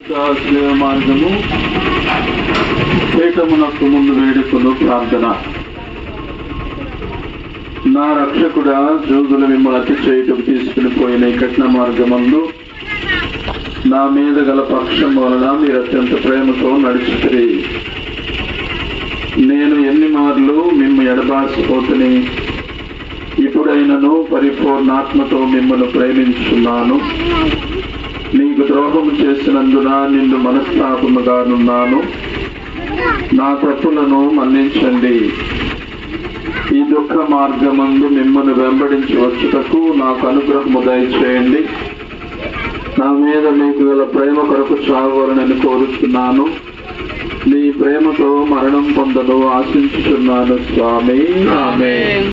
మార్గము పీఠమునకు ముందు వేడుకలు ప్రార్థన. నా రక్షకుడా, జోగుల మిమ్మల్ని అతి చేయటం తీసుకుని పోయిన ఈ కఠిన మార్గమందు నా మీద గల పక్షం వలన మీరు అత్యంత ప్రేమతో నడుచుకుని నేను ఎన్ని మార్లు మిమ్ము ఎడబాసిపోతుని ఇప్పుడైనను పరిపూర్ణాత్మతో మిమ్మల్ని ప్రేమించున్నాను. నీకు ద్రోహము చేసినందున నిన్ను మనస్తాపముగానున్నాను. నా తప్పులను మన్నించండి. ఈ దుఃఖ మార్గమందు మిమ్మల్ని వెంబడించి వచ్చుటకు నాకు అనుగ్రహము దయచేయండి. నా మీద మీకు గల ప్రేమ కొరకు చావాలని కోరుతున్నాను. నీ ప్రేమతో మరణం పొందను ఆశించుచున్నాను స్వామి. ఆమేన్.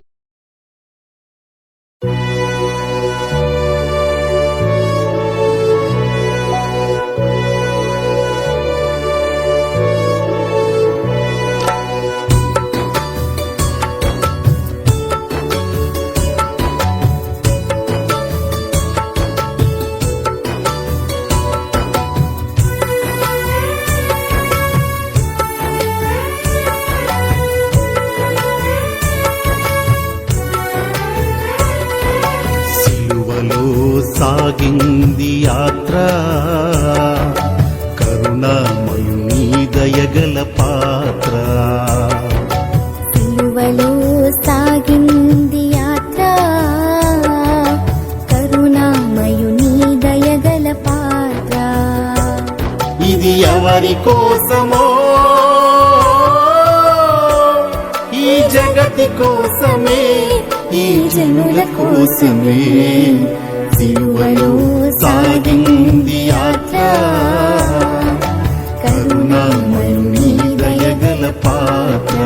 సాగింది యాత్ర, కరుణామయుని దయగల పాత్ర. సిలువలో సాగింది యాత్ర, కరుణామయుని దయగల పాత్ర. ఇది ఎవరి కోసమో, ఈ జగతి కోసమే, ఈ జనుల కోసమే. సిలువలో సాగింది యాత్ర, కరుణామయుని దయగల పాత్ర.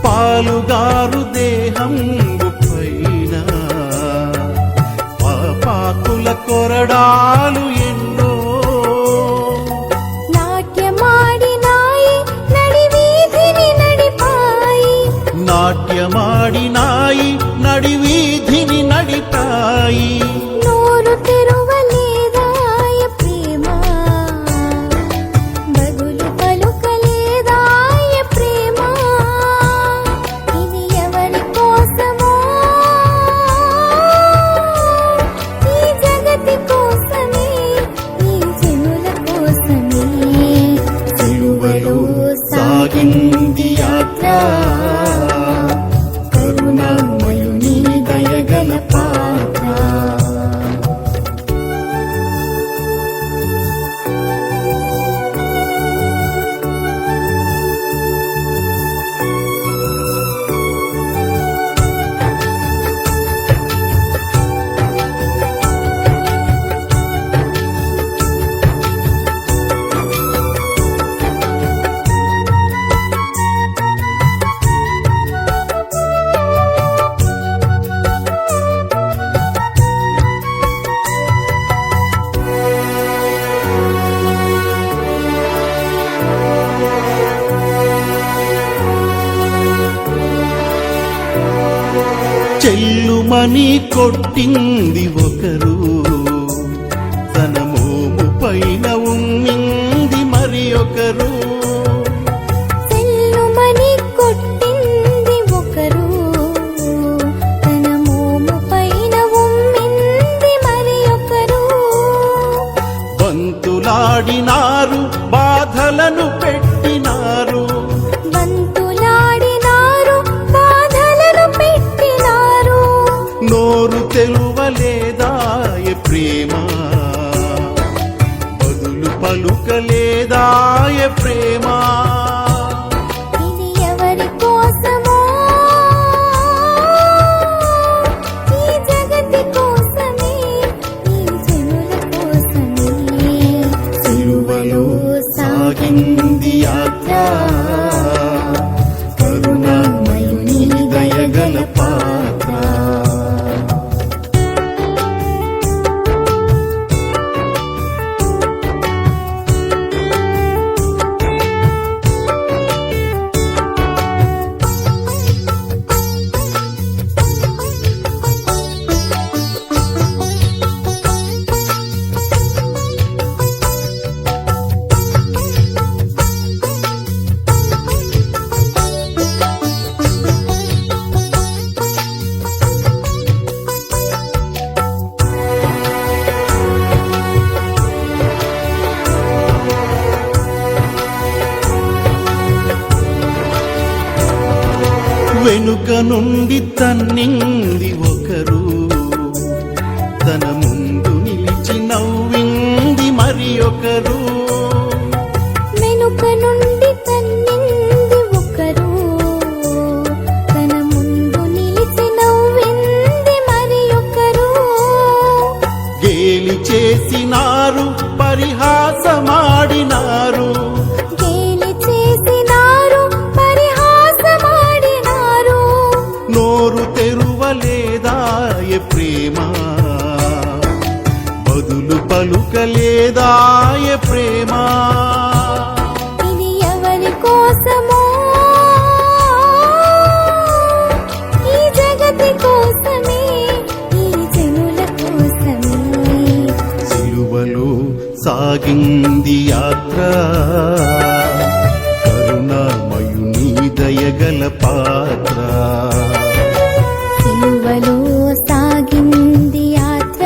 పాలుగారు దేహంబు పైన పాపాకుల కొరడాలు ఎన్నో. నాట్యమాడినాయి నడివీధిని నడిపాయి, నాట్యమాడినాయి నడివీధిని నడిపాయి. నోరు తెరువలేదాయ ప్రేమ, బదులు పలుకలేదాయ ప్రేమ. ఇది ఎవరి కోసమో, ఈ జగతి కోసమే, ఈ జనుల కోసమే. సిలువలో సాగింది యాత్ర, కరుణామయుని దయగల పాత్ర. చెల్లుమని కొట్టింది ఒకరు, తన మోము పైన ఉమ్మింది మరి ఒకరు. చెల్లుమని కొట్టింది ఒకరు, తన మోము పైన ఉమ్మింది మరి ఒకరు. బంతులాడినారు, బాధలను పెట్టినారు, బంతులాడినారు, బాధలను పెట్టినారు. తెరువలేదాయ ప్రేమ, బదులు పలుకలేదాయ ప్రేమ. ఇది ఎవరి కోసమో, ఈ జగతి కోసమే, ఈ జనుల కోసమే. సిలువలో సాగింది యాత్ర, కరుణామయుని దయగల పాత్ర. వెనుక నుండి తన్నింది ఒకరు, తన ముందు నిలిచి నవ్వింది మరి ఒకరు. వెనుక నుండి తన్నింది ఒకరు, తన ముందు నిలిచి నవ్వింది మరి ఒకరు. గేలి చేసినారు, పరిహాసమాడినారు, గేలి చేసినారు, పరిహాసమాడినారు. నోరు తెరువలేదాయ ప్రేమ, బదులు పలుకలేదాయ ప్రేమ. ఇది ఎవరి కోసమో, ఈ జగతి కోసమే, ఈ జనుల కోసమే. సిలువలో సాగింది యాత్ర, కరుణామయుని దయగల పాత్ర. సిలువలో సాగింది యాత్ర,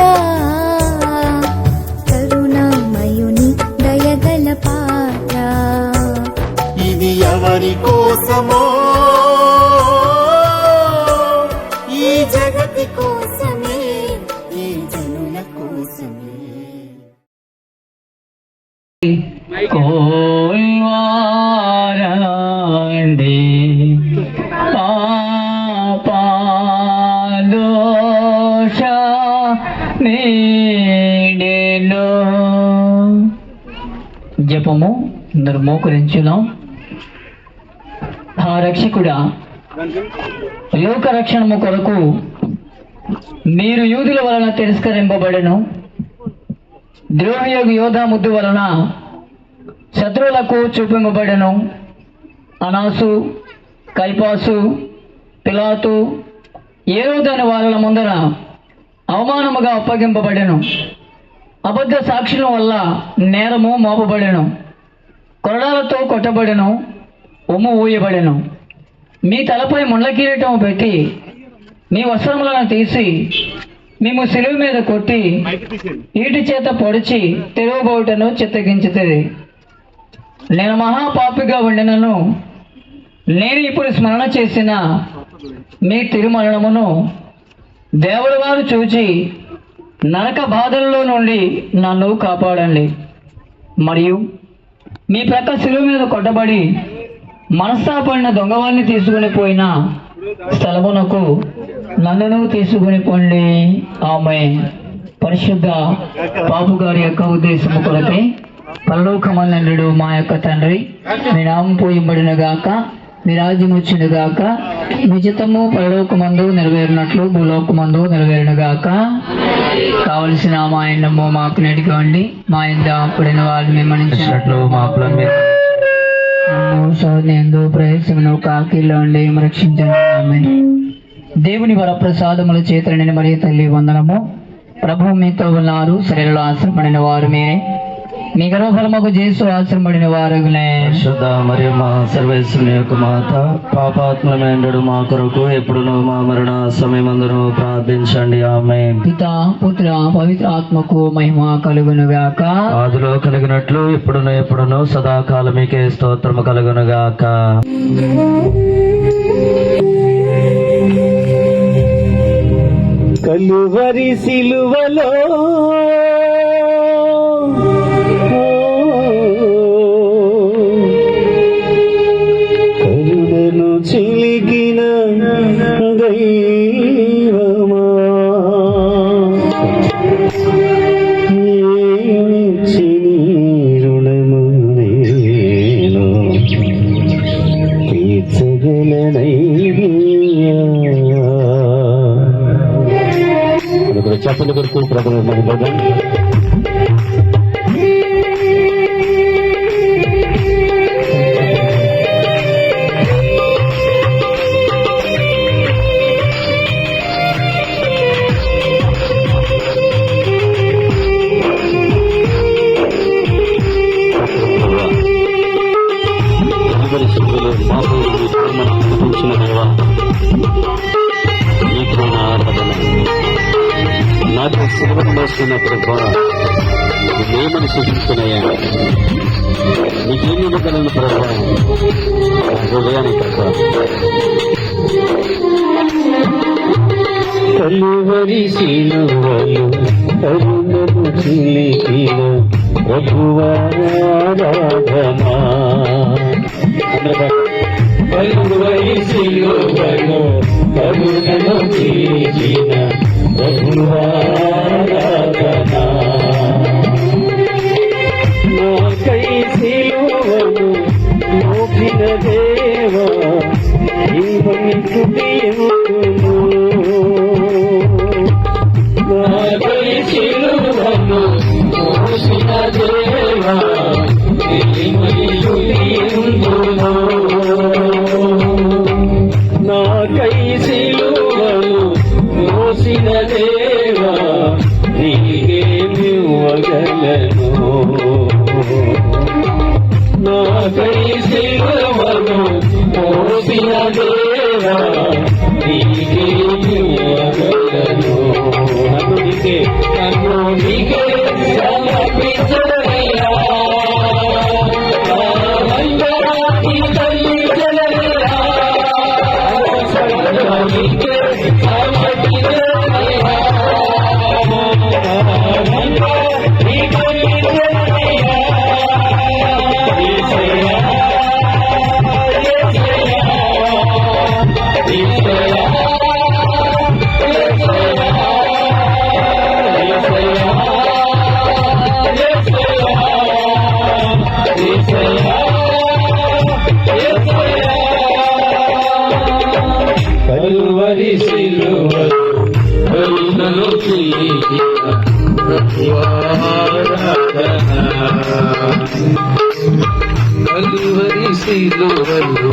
కరుణామయుని దయగల పాత్ర. ఇది ఎవరి కోసమో, ఈ జగతి కోసమే, ఈ జనుల కోసమే. కోల్వారండి పాపాదోష నీడెలో. జపము అందరు మోకరించుదాం. ఆ రక్షకుడా, లోక రక్షణము కొరకు మీరు యూదుల వలన తిరస్కరింపబడెను, ద్రోహియోగి యోధా ముద్దు వలన శత్రువులకు చూపింపబడెను. అనాసు, కైపాసు, పిలాతు, ఏరోదని వాళ్ళ ముందర అవమానముగా అప్పగింపబడెను. అబద్ధ సాక్షుల వల్ల నేరము మోపబడెను, కొరడాలతో కొట్టబడెను, ఉమ్ము ఊయబడెను. మీ తలపై ముండ్ల కిరీటం పెట్టి మీ వస్త్రములను తీసి మేము సిలువ మీద కొట్టి ఈటి చేత పొడిచి తిరుగుబోటను చిత్తగించుతుంది. నేను మహాపాపిగా ఉండినను నేను ఇప్పుడు స్మరణ చేసిన మీ తిరుమరణమును దేవుడు వారు చూచి నరక బాధల్లో నుండి నన్ను కాపాడండి. మరియు మీ ప్రక్క శిలువ మీద కొట్టబడి మనస్తాపడిన దొంగవారిని తీసుకుని పోయిన స్థలమునకు నన్నును తీసుకుని పోండి. ఆమేన్. పరిశుద్ధ బాబు గారి యొక్క ఉద్దేశము కొరకై పరలోకమందుండు మా యొక్క తండ్రి, మీ నామం పూజింపబడిన గాక, మీ రాజ్యం వచ్చును గాక, మీ చిత్తము పరలోకమందు నెరవేరినట్లు భూలోకమందు నెరవేరును గాక. కావలసిన మా అన్నము మాకు నేటికివ్వండి, మా ఇంత పడిన వారిని మేము మన్నించినట్లు మా ఎందు ప్రవేశమును కాకిలో ఉండి రక్షించండి. ఆమేన్. దేవుని వరప్రసాదముల చేతని మరియు తల్లి వందనము. ప్రభు మీతో ఉన్నారు, శరీరంలో ఆశ్రమపడిన వారు మీరే, మీ గర్భఫలముకు చేస్తూ ఆశ్రమపడిన వారులే. శుద్ధ మరియు మా సర్వేశ్వరుని యొక్క మాత, పాపాత్మలమైనడు మా కొరకు ఎప్పుడును మా మరణ సమయమందును ప్రార్థించండి. ఆమేన్. పిత పుత్ర పవిత్ర ఆత్మకు మహిమ కలుగును గాక. ఆదిలో కలిగినట్లు ఇప్పుడును ఎప్పుడును సదాకాలం మీకే స్తోత్రము కలుగును గాక. కలువరి సిలువలో కరుణను చిలికిన దైవమా ఏమిచ్చి నీ రుణము నేను తీర్చగలనయ్యా. చెప్పలు కొడుతూ ప్రభుత్వ మహిళ నాకు శిలువను మోస్తున్నప్పుడు నేమని సూచిస్తున్నాయా? నీకేం ఇవ్వగలను ప్రభా? హృదయాన్ని ప్రభా. కలువరి సిలువలు కరుణను చిలికిన ప్రభువారాధనా. కలువరి సిలువలు కరుణను చిలికిన ప్రభువారాధనా. నాకై సిలువను మోపిన దేవా నీవని స్తుతింతును. నాకై సిలువను మోసిన దేవా నీవని స్తుతింతును. నాకై సిలువను మోసిన దేవా నీకేమివ్వగలను. నాకై సిలువను మోసిన దేవా నీకేమివ్వగలను. నన్ను నీకే సమర్పించదయ్యా. కలువరి సిలువలు కరుణను చిలికిన ప్రభువారాధనా. కలువరి సిలువలు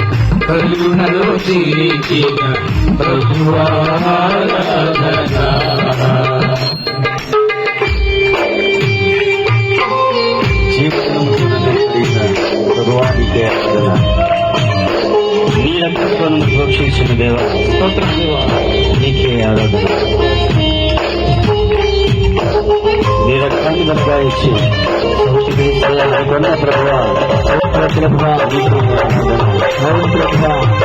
కరుణను చిలికిన ప్రభువారాధనా. భగవానికి నీ రక్తత్వాన్ని ప్రోక్షించిన దేవా స్తోత్రం దేవా, నీకే ఆరాధన. నీ రక్తాన్ని బతకాయిచ్చి లేకుండా ప్రభువా ప్రభువా నీకే ఆరాధన. ప్రభువా స్తోత్రం దేవా.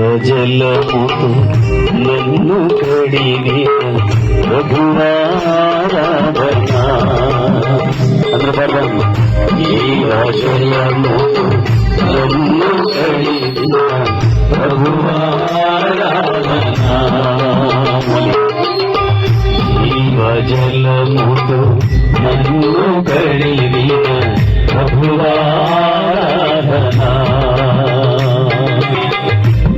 జీవజలముతో నన్ను కడిగిన ప్రభువారాధనా. అందరూ పదం. జీవజలముతో నన్ను కడిగిన ప్రభువారాధనా. జీవజలముతో నన్ను కడిగిన ప్రభువారాధనా.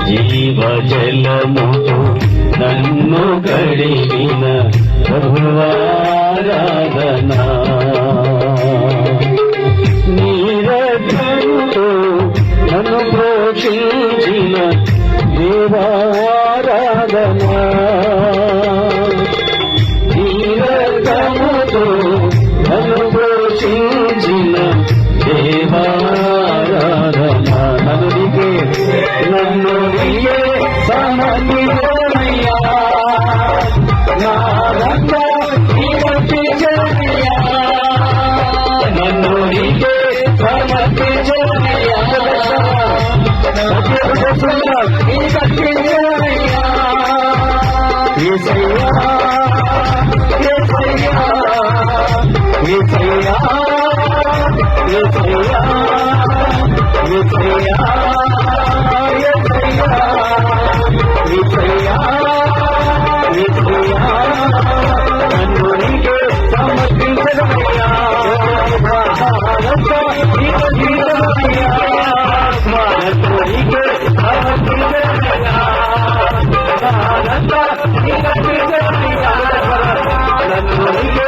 జీవజలముతో నన్ను కడిగిన ప్రభువారాధనా. నీ రక్తముతో నన్ను ప్రోక్షించిన దేవారాధనా. నీ రక్తము సమర్పించదనయ్యా యేసయ్యా యేసయ్యా యేసయ్యా యేసయ్యా యేసయ్యా యేసయ్యా యేసయ్యా నన్ను నీకే సమర్పించదనయ్యా నన్ను నీకే సమర్పించదనయ్యా నన్ను నీకే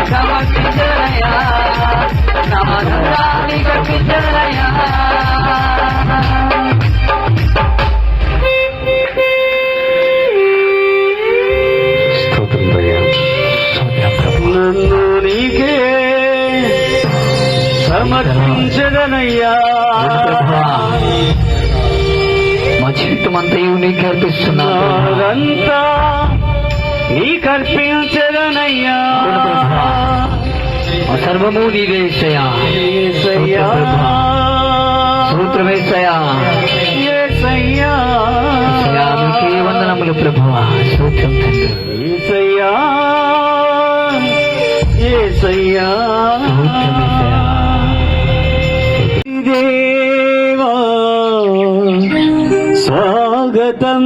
సమర్పించదనయ్యా సమర్పించదనయ్యా మా జీవితం అంతయు నీకు అర్పిస్తున్నానంతా నీకు అర్పించదనయ్యా సర్వము నీవే యేసయ్యా యేసయ్యా స్తోత్రమేసయ్యా యేసయ్యా నీకే వందనములు ప్రభువా స్తోత్రం తండ్రి యేసయ్యా యేసయ్యా దేవా స్వాగతం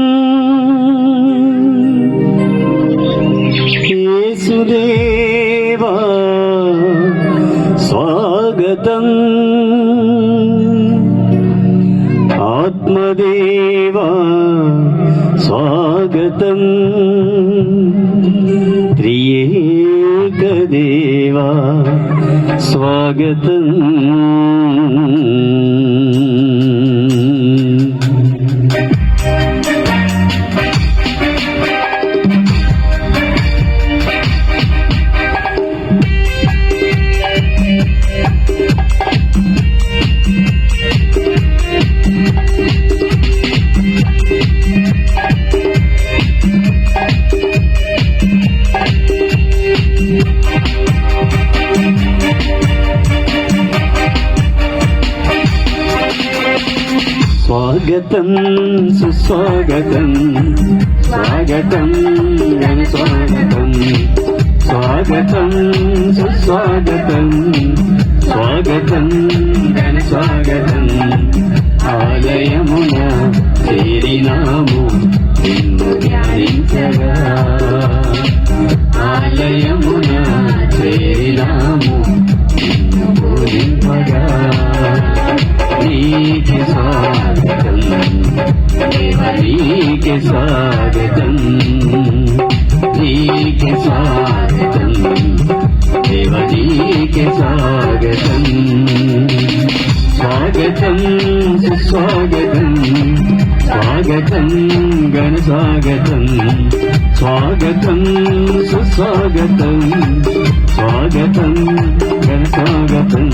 యేసుదేవా స్వాగతం ఆత్మదేవా స్వాగతం త్రియేకదేవా స్వాగతం స్వాగతం సుస్వాగతం స్వాగతం స్వాగతం స్వాగతం సుస్వాగతం స్వాగతం స్వాగతం ఆలయమున చేరినాము నిన్ను ధ్యానించగా ఆలయమున చేరినాము నిన్ను పూజింపగా నీకే స్వాగతం దేవా నీకే స్వాగతం నీకే స్వాగతం దేవా నీకే స్వాగతం స్వాగతం సుస్వాగతం స్వాగతం గణ స్వాగతం స్వాగతం సుస్వాగతం స్వాగతం గణ స్వాగతం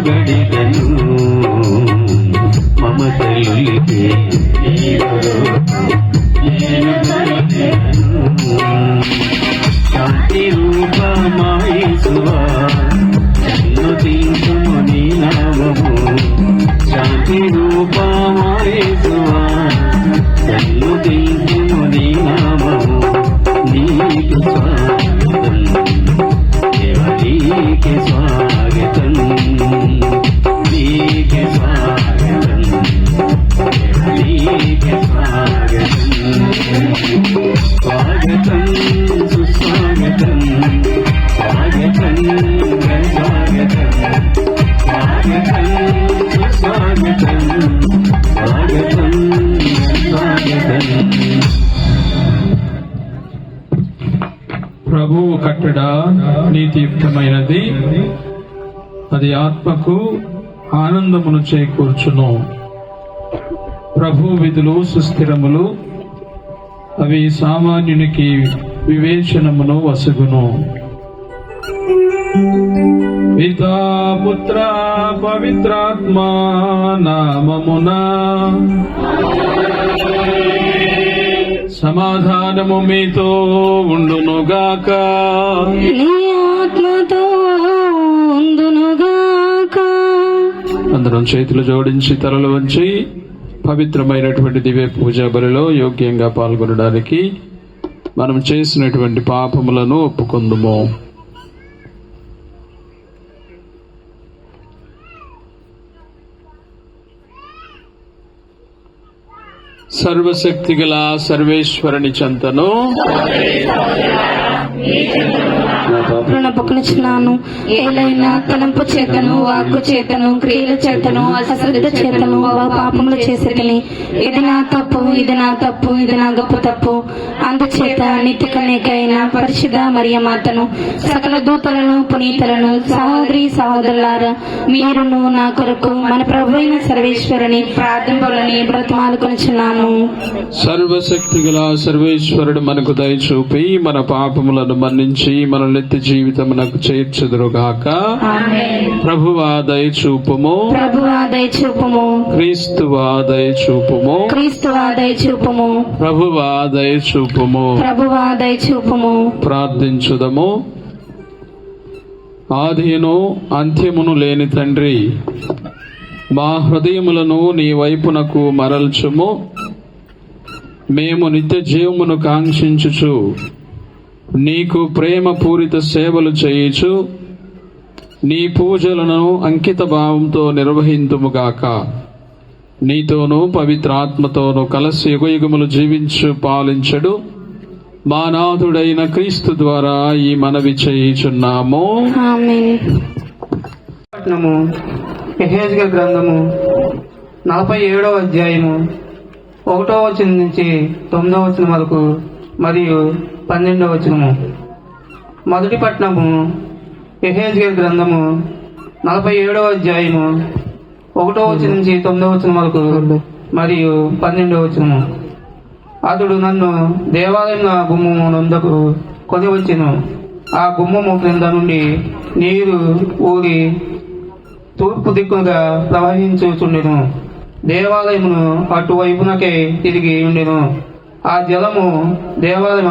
గడిగను మమతలులిపే శాంతి రూపమాయేసువా నన్ను తీర్చుము నీ నామము శాంతి రూపమాయేసువా నన్ను తీర్చుము నీ నామము నీకు స్వాగతం దేవా నీకే స్వాగతం నీకే స్వాగతం దేవా నీకే స్వాగతం స్వాగతం సుస్వాగతం స్వాగతం స్వాగతం స్వాగతం సుస్వాగతం స్వాగతం స్వాగతం. ప్రభువు కట్టడ నీతియుక్తమైనది, అది ఆత్మకు ఆనందమును చేకూర్చును. ప్రభు విధులు సుస్థిరములు, అవి సామాన్యునికి వివేచనమును వసగును. పితా పుత్ర పవిత్రాత్మ నామమున సమాధానము మీతో ఉండునుగాక. నీ ఆత్మతో ఉండునుగాక. అందరం చేతులు జోడించి తలలు వంచి పవిత్రమైనటువంటి దివ్య పూజా బలిలో యోగ్యంగా పాల్గొనడానికి మనం చేసినటువంటి పాపములను ఒప్పుకొందుము. సర్వశక్తిగల సర్వేశ్వరుని చెంతను రుణపొక్కునిచున్నాను. ఏలైనా తలంపు చేతను, వాక్కు చేతను, క్రియల చేతను, అశ్రద్ధ చేతను పాపములు చేసేదని. ఇది నా తప్పు, ఇది నా తప్పు, ఇది నా గొప్ప తప్పు. అందుచేత నిత్య కన్యకైన పరిశుద్ధ మరియమాతను, సకల దూతలను, పునీతులను, సహోదరి సహోదరులారా, మీరును నా కొరకు మన ప్రభువైన సర్వేశ్వరుని ప్రార్థనలని బ్రతమాలుకొనిచున్నాను. సర్వశక్తిగల సర్వేశ్వరుడు మనకు దయచూపి మన పాపములను మన్నించి మన నిత్య జీవితమునకు చేర్చుదురుగాక. ప్రభువా దయచూపుము, ప్రభువా దయచూపుము, క్రీస్తువా దయచూపుము, క్రీస్తువా దయచూపుము, ప్రభువా దయచూపుము. ప్రభువా దయచూపుము. ప్రార్థించుదము. ఆదియును అంత్యమును లేని తండ్రి, మా హృదయములను నీ వైపునకు మరల్చుము. మేము నిత్య జీవమును కాంక్షించుచు నీకు ప్రేమ పూరిత సేవలు చేయుచు నీ పూజలను అంకిత భావంతో నిర్వహింతుముగాక. నీతోనూ పవిత్రాత్మతోనూ కలసి యుగయుగములు జీవించు పాలించడు మా నాథుడైన క్రీస్తు ద్వారా ఈ మనవి చేయుచున్నాము. యెహెజ్కేలు గ్రంథము 47వ అధ్యాయము 1వ వచనం నుంచి 9వ వచనం వరకు మరియు 12వ వచనము. మొదటి పట్టణము యెహెజ్కేలు గ్రంథము 47వ అధ్యాయము 1వ వచనం నుంచి 9వ వచనం వరకు మరియు 12వ వచనము. అతడు నన్ను దేవాలయం గుమ్మము నొందకు కొని వచ్చెను. ఆ గుమ్మము క్రింద నుండి నీరు ఊరి తూర్పు దిక్కుగా ప్రవహించుచుండెను. దేవాలయమును అటువైపునకే తిరిగి ఉండెను. ఆ జలము దేవాలయ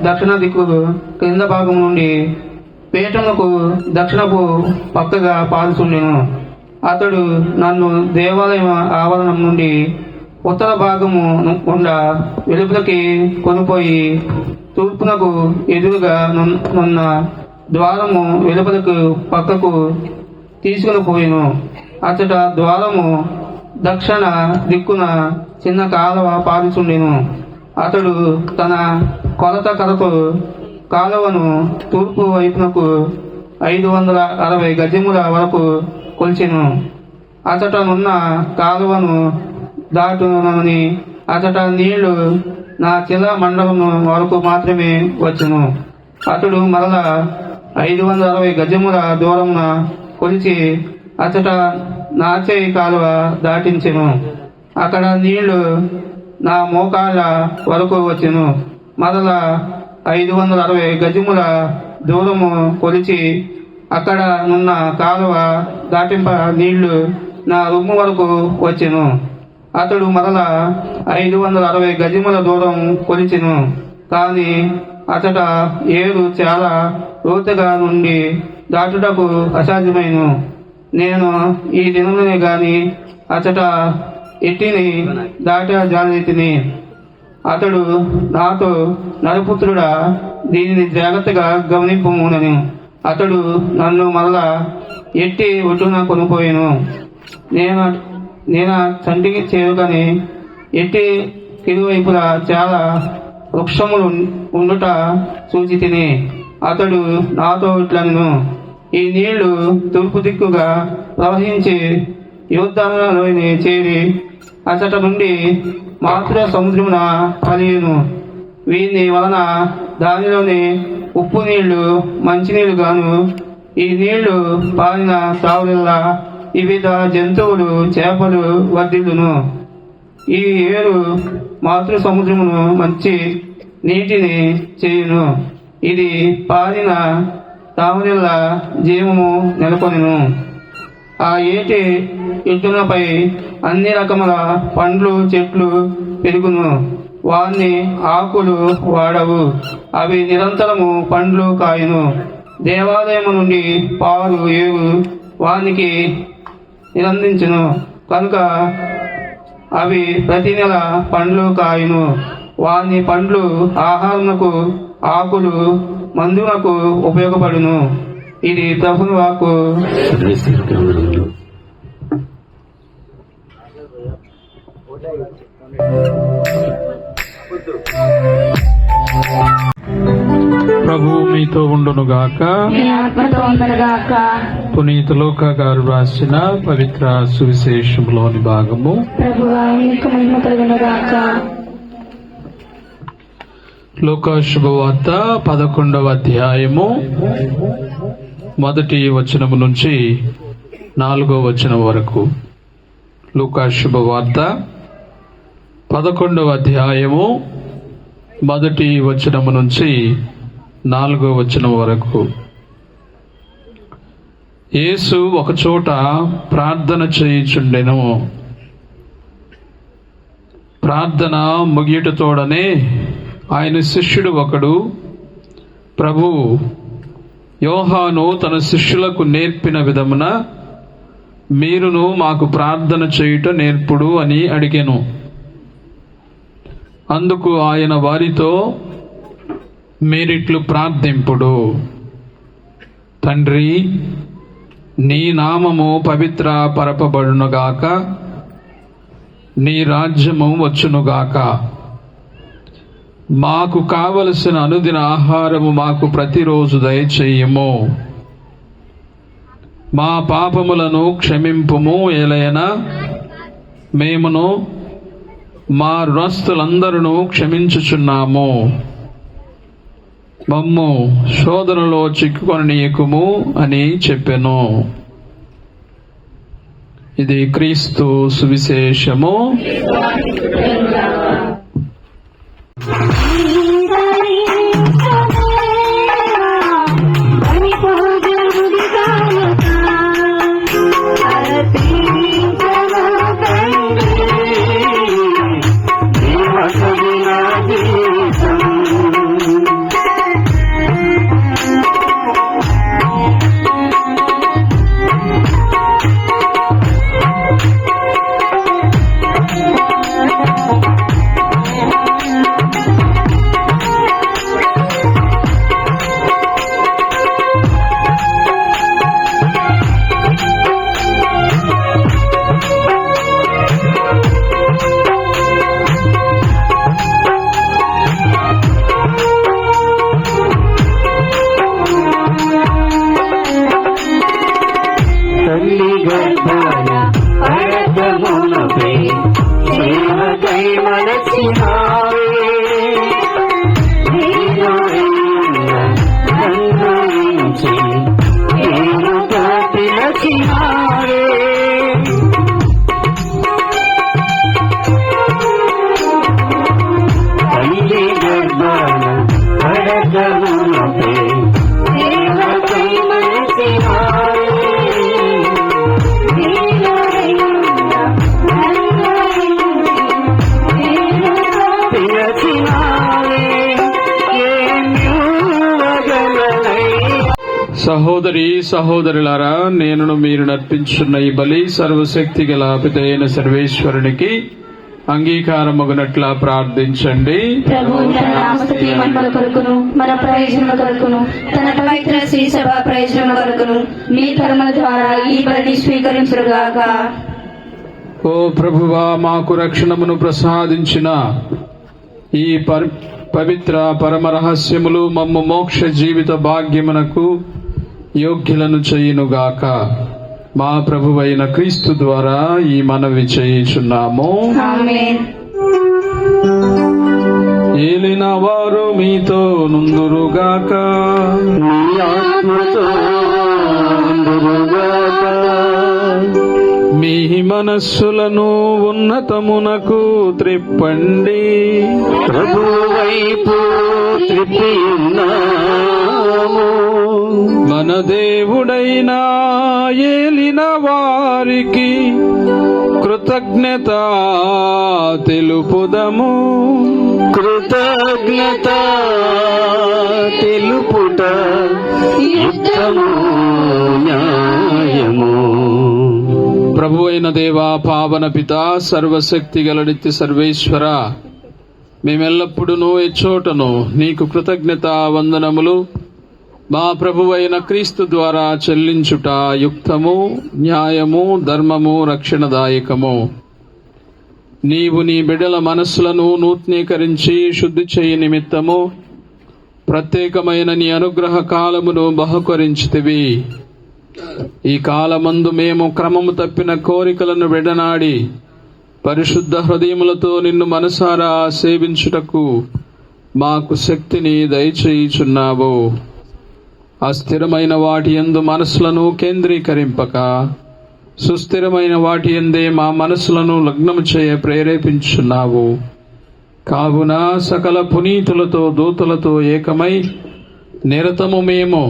దక్షిణ దిక్కు క్రింద భాగం నుండి పీఠములకు దక్షిణపు పక్కగా పారుచుండెను. అతడు నన్ను దేవాలయ ఆవరణం నుండి ఉత్తర భాగము గుండా వెలుపలకి కొనిపోయి తూర్పునకు ఎదురుగా నున్న ద్వారము వెలుపలకు పక్కకు తీసుకుని పోయిను. అతడ ద్వారము దక్షిణ దిక్కున చిన్న కాలువ పారుచుండెను. అతడు తన కొలత కరతో కాలువను తూర్పు వైపునకు 560 గజముల వరకు కొలిచెను. అతటనున్న కాలువను దాటునని అతట నీళ్లు నా చిల మండలం వరకు మాత్రమే వచ్చును. అతడు మరల 560 గజముల దూరమున కొలిచి అతట నాచే కాలువ దాటించెను. అక్కడ నీళ్లు నా మోకాళ్ళ వరకు వచ్చెను. మరల 560 గజముల దూరము కొలిచి అక్కడ నున్న కాలువ దాటింప నీళ్లు నా రొమ్ము వరకు వచ్చెను. అతడు మరలా 560 గజముల దూరం కొలిచెను. కాని అతట ఏరు చాలా లోతుగా నుండి దాటుటకు అసాధ్యమైన. నేను ఈ దినమునే గాని అతట ఎట్టిని దాటజాలితిని. అతడు నాతో, నరపుత్రుడా, దీనిని జాగ్రత్తగా గమనింపునని అతడు నన్ను మరలా ఎట్టి ఒడ్డున కొనుపోయాను. నేను చంటికి చేరుకని ఎట్టి ఇరువైపులా చాలా వృక్షములు ఉండుట చూచి తిని అతడు నాతో ఇట్లను, ఈ నీళ్లు తూర్పు దిక్కుగా ప్రవహించి యోర్దానులోని చేరి అతట నుండి మాతృ సముద్రమున కలియును. వీని వలన దానిలోని ఉప్పు నీళ్లు మంచినీళ్లు గాను, ఈ నీళ్లు పారిన తావులల్లా వివిధ జంతువులు చేపలు వర్ధిల్లును. ఈ ఏరు మాతృ సముద్రమును మంచి నీటిని చేయును. ఇది పారిన తావులల్లా జీవము నెలకొనెను. ఆ ఏటి ఎత్తులపై అన్ని రకముల పండ్లు చెట్లు పెరుగును. వాని ఆకులు వాడవు, అవి నిరంతరము పండ్లు కాయును. దేవాలయము నుండి పాలు ఏవు వానికి నిరందించును కనుక అవి ప్రతి నెల పండ్లు కాయును. వాని పండ్లు ఆహారమునకు, ఆకులు మందునకు ఉపయోగపడును. ఇది ప్రభుని వాక్కు. ప్రభు మీతో ఉండునుగాక. మీ ఆత్మతో ఉండునుగాక. పునీత లూకా గారు రాసిన పవిత్ర సువిశేషంలోని భాగము. ప్రభువా మీకు మహిమ కలుగునుగాక. లూకా శుభవార్త 11వ అధ్యాయము 1వ వచనము నుంచి 4వ వచనం వరకు. లూకా శుభవార్త 11వ అధ్యాయము 1వ వచనము నుంచి 4వ వచనం వరకు. యేసు ఒకచోట ప్రార్థన చేయుచుండెను. ప్రార్థన ముగియుటతోడనే ఆయన శిష్యుడు ఒకడు, ప్రభు, యోహాను తన శిష్యులకు నేర్పిన విధమున మీరును మాకు ప్రార్థన చేయుట నేర్పుడు అని అడిగెను. అందుకు ఆయన వారితో, మీరిట్లు ప్రార్థింపుడు: తండ్రి, నీ నామము పవిత్ర పరపబడునుగాక, నీ రాజ్యము వచ్చునుగాక. మాకు కావలసిన అనుదిన ఆహారము మాకు ప్రతిరోజు దయచేయము. మా పాపములను క్షమింపుము, ఏలైనా మేమును మా రుణస్థులందరూ క్షమించుచున్నాము. మమ్ము శోధనలో చిక్కుకొననీయకుము అని చెప్పెను. ఇది క్రీస్తు సువిశేషము. దేవకై మనసి సహోదరి సహోదరులారా, నేనును మీరు నర్పించున్న ఈ బలి సర్వశక్తి గల పితైన సర్వేశ్వరునికి అంగీకారమగునట్లా ప్రార్థించండి. ప్రభు తన నామస్తుతి మహిమల కొరకును మన ప్రయోజనం కొరకును తన పవిత్ర శ్రీ సభ ప్రయోజనం కొరకును మీ కర్మల ద్వారా ఈ బలిని స్వీకరించుగాక. ఓ ప్రభువా, మాకు రక్షణమును ప్రసాదించిన ఈ పవిత్ర పరమ రహస్యములు మమ్ము మోక్ష జీవిత భాగ్యమునకు యోగ్యులను చేయునుగాక. మా ప్రభువైన క్రీస్తు ద్వారా ఈ మనవి చేయుచున్నాము. ఆమేన్. ఏలిన వారు మీతో నుందురుగాక. మీ ఆత్మతో ఉండురుగాక. మీ మనస్సులను ఉన్నతమునకు త్రిప్పండి. ప్రభు వైపు త్రిప్పి ఉన్నాము. మన దేవుడైన ఏలిన వారికి కృతజ్ఞత తెలుపుదము. కృతజ్ఞత తెలుపుట యుక్తము న్యాయము. ప్రభు అయిన దేవా, పావన పిత, సర్వశక్తి గల నిత్య సర్వేశ్వర, మేమెల్లప్పుడూ ఎచ్చోటను నీకు కృతజ్ఞత వందనములు మా ప్రభువైన క్రీస్తు ద్వారా చెల్లించుట యుక్తము, న్యాయము, ధర్మము, రక్షణదాయకము. నీవు నీ బిడ్డల మనస్సులను నూతనీకరించి శుద్ధి చేయి నిమిత్తము ప్రత్యేకమైన నీ అనుగ్రహ కాలమును బహుకరించితివి. ఈ కాలమందు మేము క్రమము తప్పిన కోరికలను విడనాడి పరిశుద్ధ హృదయములతో నిన్ను మనసారా సేవించుటకు మాకు శక్తిని దయచేయుచున్నావు. అస్థిరమైన వాటి యందు మనసులను కేంద్రీకరింపక సుస్థిరమైన వాటి యందే మా మనసులను లగ్నము చేయ ప్రేరేపించున్నావు. కావున సకల పునీతులతో దూతలతో ఏకమై నిరతము మేము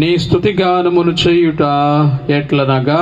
నీ స్తుతిగానమును చేయుట ఎట్లనగా,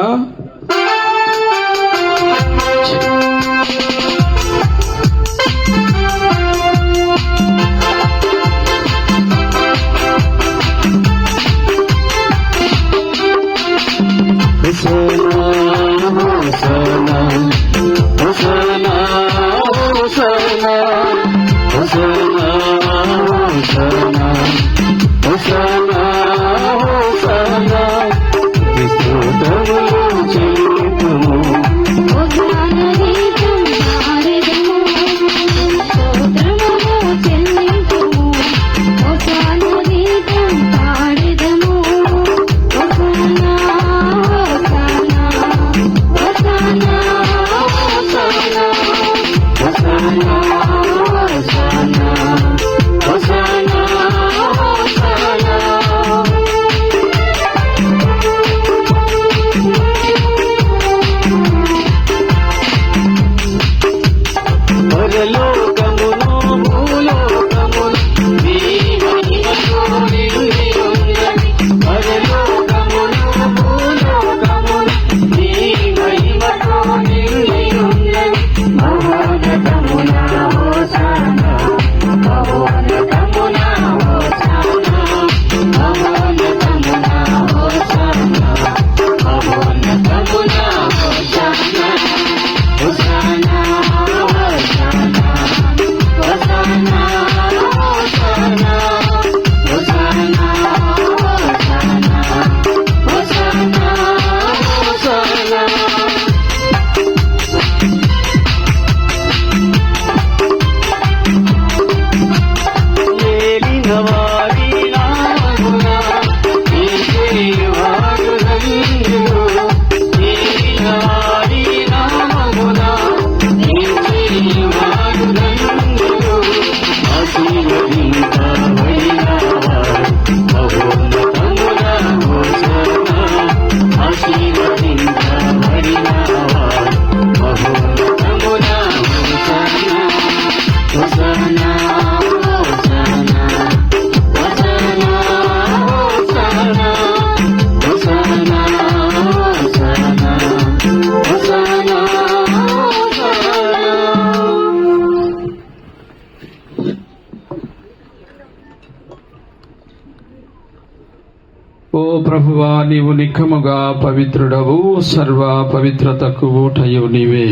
ప్రభువా, నీవు నిఖముగా పవిత్రుడవు, సర్వ పవిత్రతకు ఊటయు నీవే.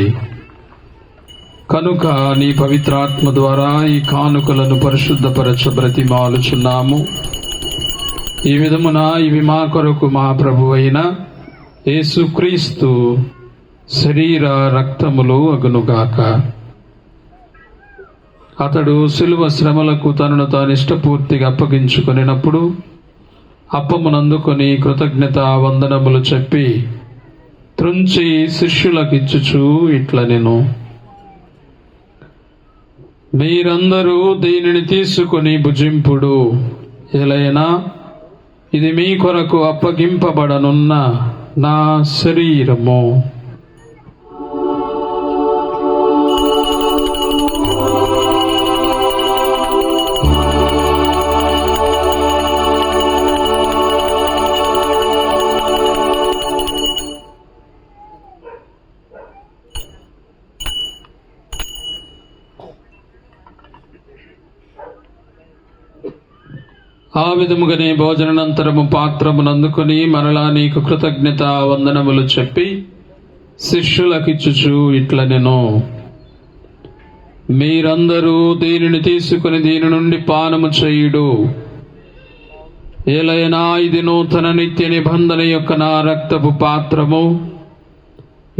కనుక నీ పవిత్రాత్మ ద్వారా ఈ కానుకలను పరిశుద్ధపరచ బ్రతిమాలుచున్నాము. ఈ విధమున ఇవి మా కొరకు మా ప్రభువైన యేసుక్రీస్తు శరీర రక్తములు అగునుగాక. అతడు శిలువ శ్రమలకు తనను తాను ఇష్టపూర్తిగా అప్పగించుకొనినప్పుడు అప్పమునందుకొని కృతజ్ఞత వందనములు చెప్పి త్రుంచి శిష్యులకిచ్చుచు ఇట్లనెను: మీరందరూ దీనిని తీసుకుని భుజింపుడు. ఎలైనా ఇది మీ కొరకు అప్పగింపబడనున్న నా శరీరము. ఆ విధముగానే భోజనానంతరము పాత్రమునందుకొని మరలా నీకు కృతజ్ఞత వందనములు చెప్పి శిష్యులకిచ్చుచు ఇట్లనెను: మీరందరూ దీనిని తీసుకుని దీని నుండి పానము చేయుడు. ఏలైనా ఇది నూతన నిత్య నిబంధన యొక్క నా రక్తపు పాత్రము.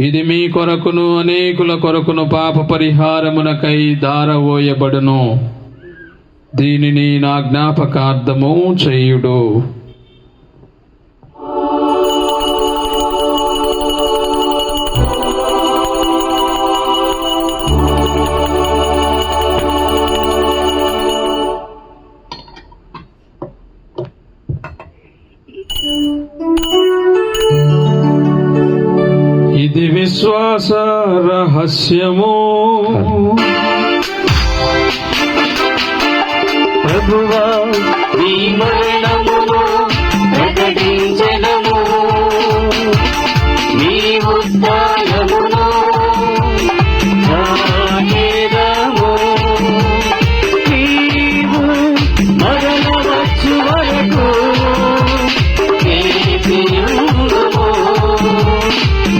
ఇది మీ కొరకును అనేకుల కొరకును పాప పరిహారమునకై ధారవోయబడును. దీనిని నా జ్ఞాపకార్థము చేయుడు. ఇది విశ్వాస రహస్యము. ప్రభువా, నీ మరణమును ప్రకటించెదము, నీ ఉత్థానమును సాగెదము. నీవు మరల వచ్చు వరకు వేచియుందుము.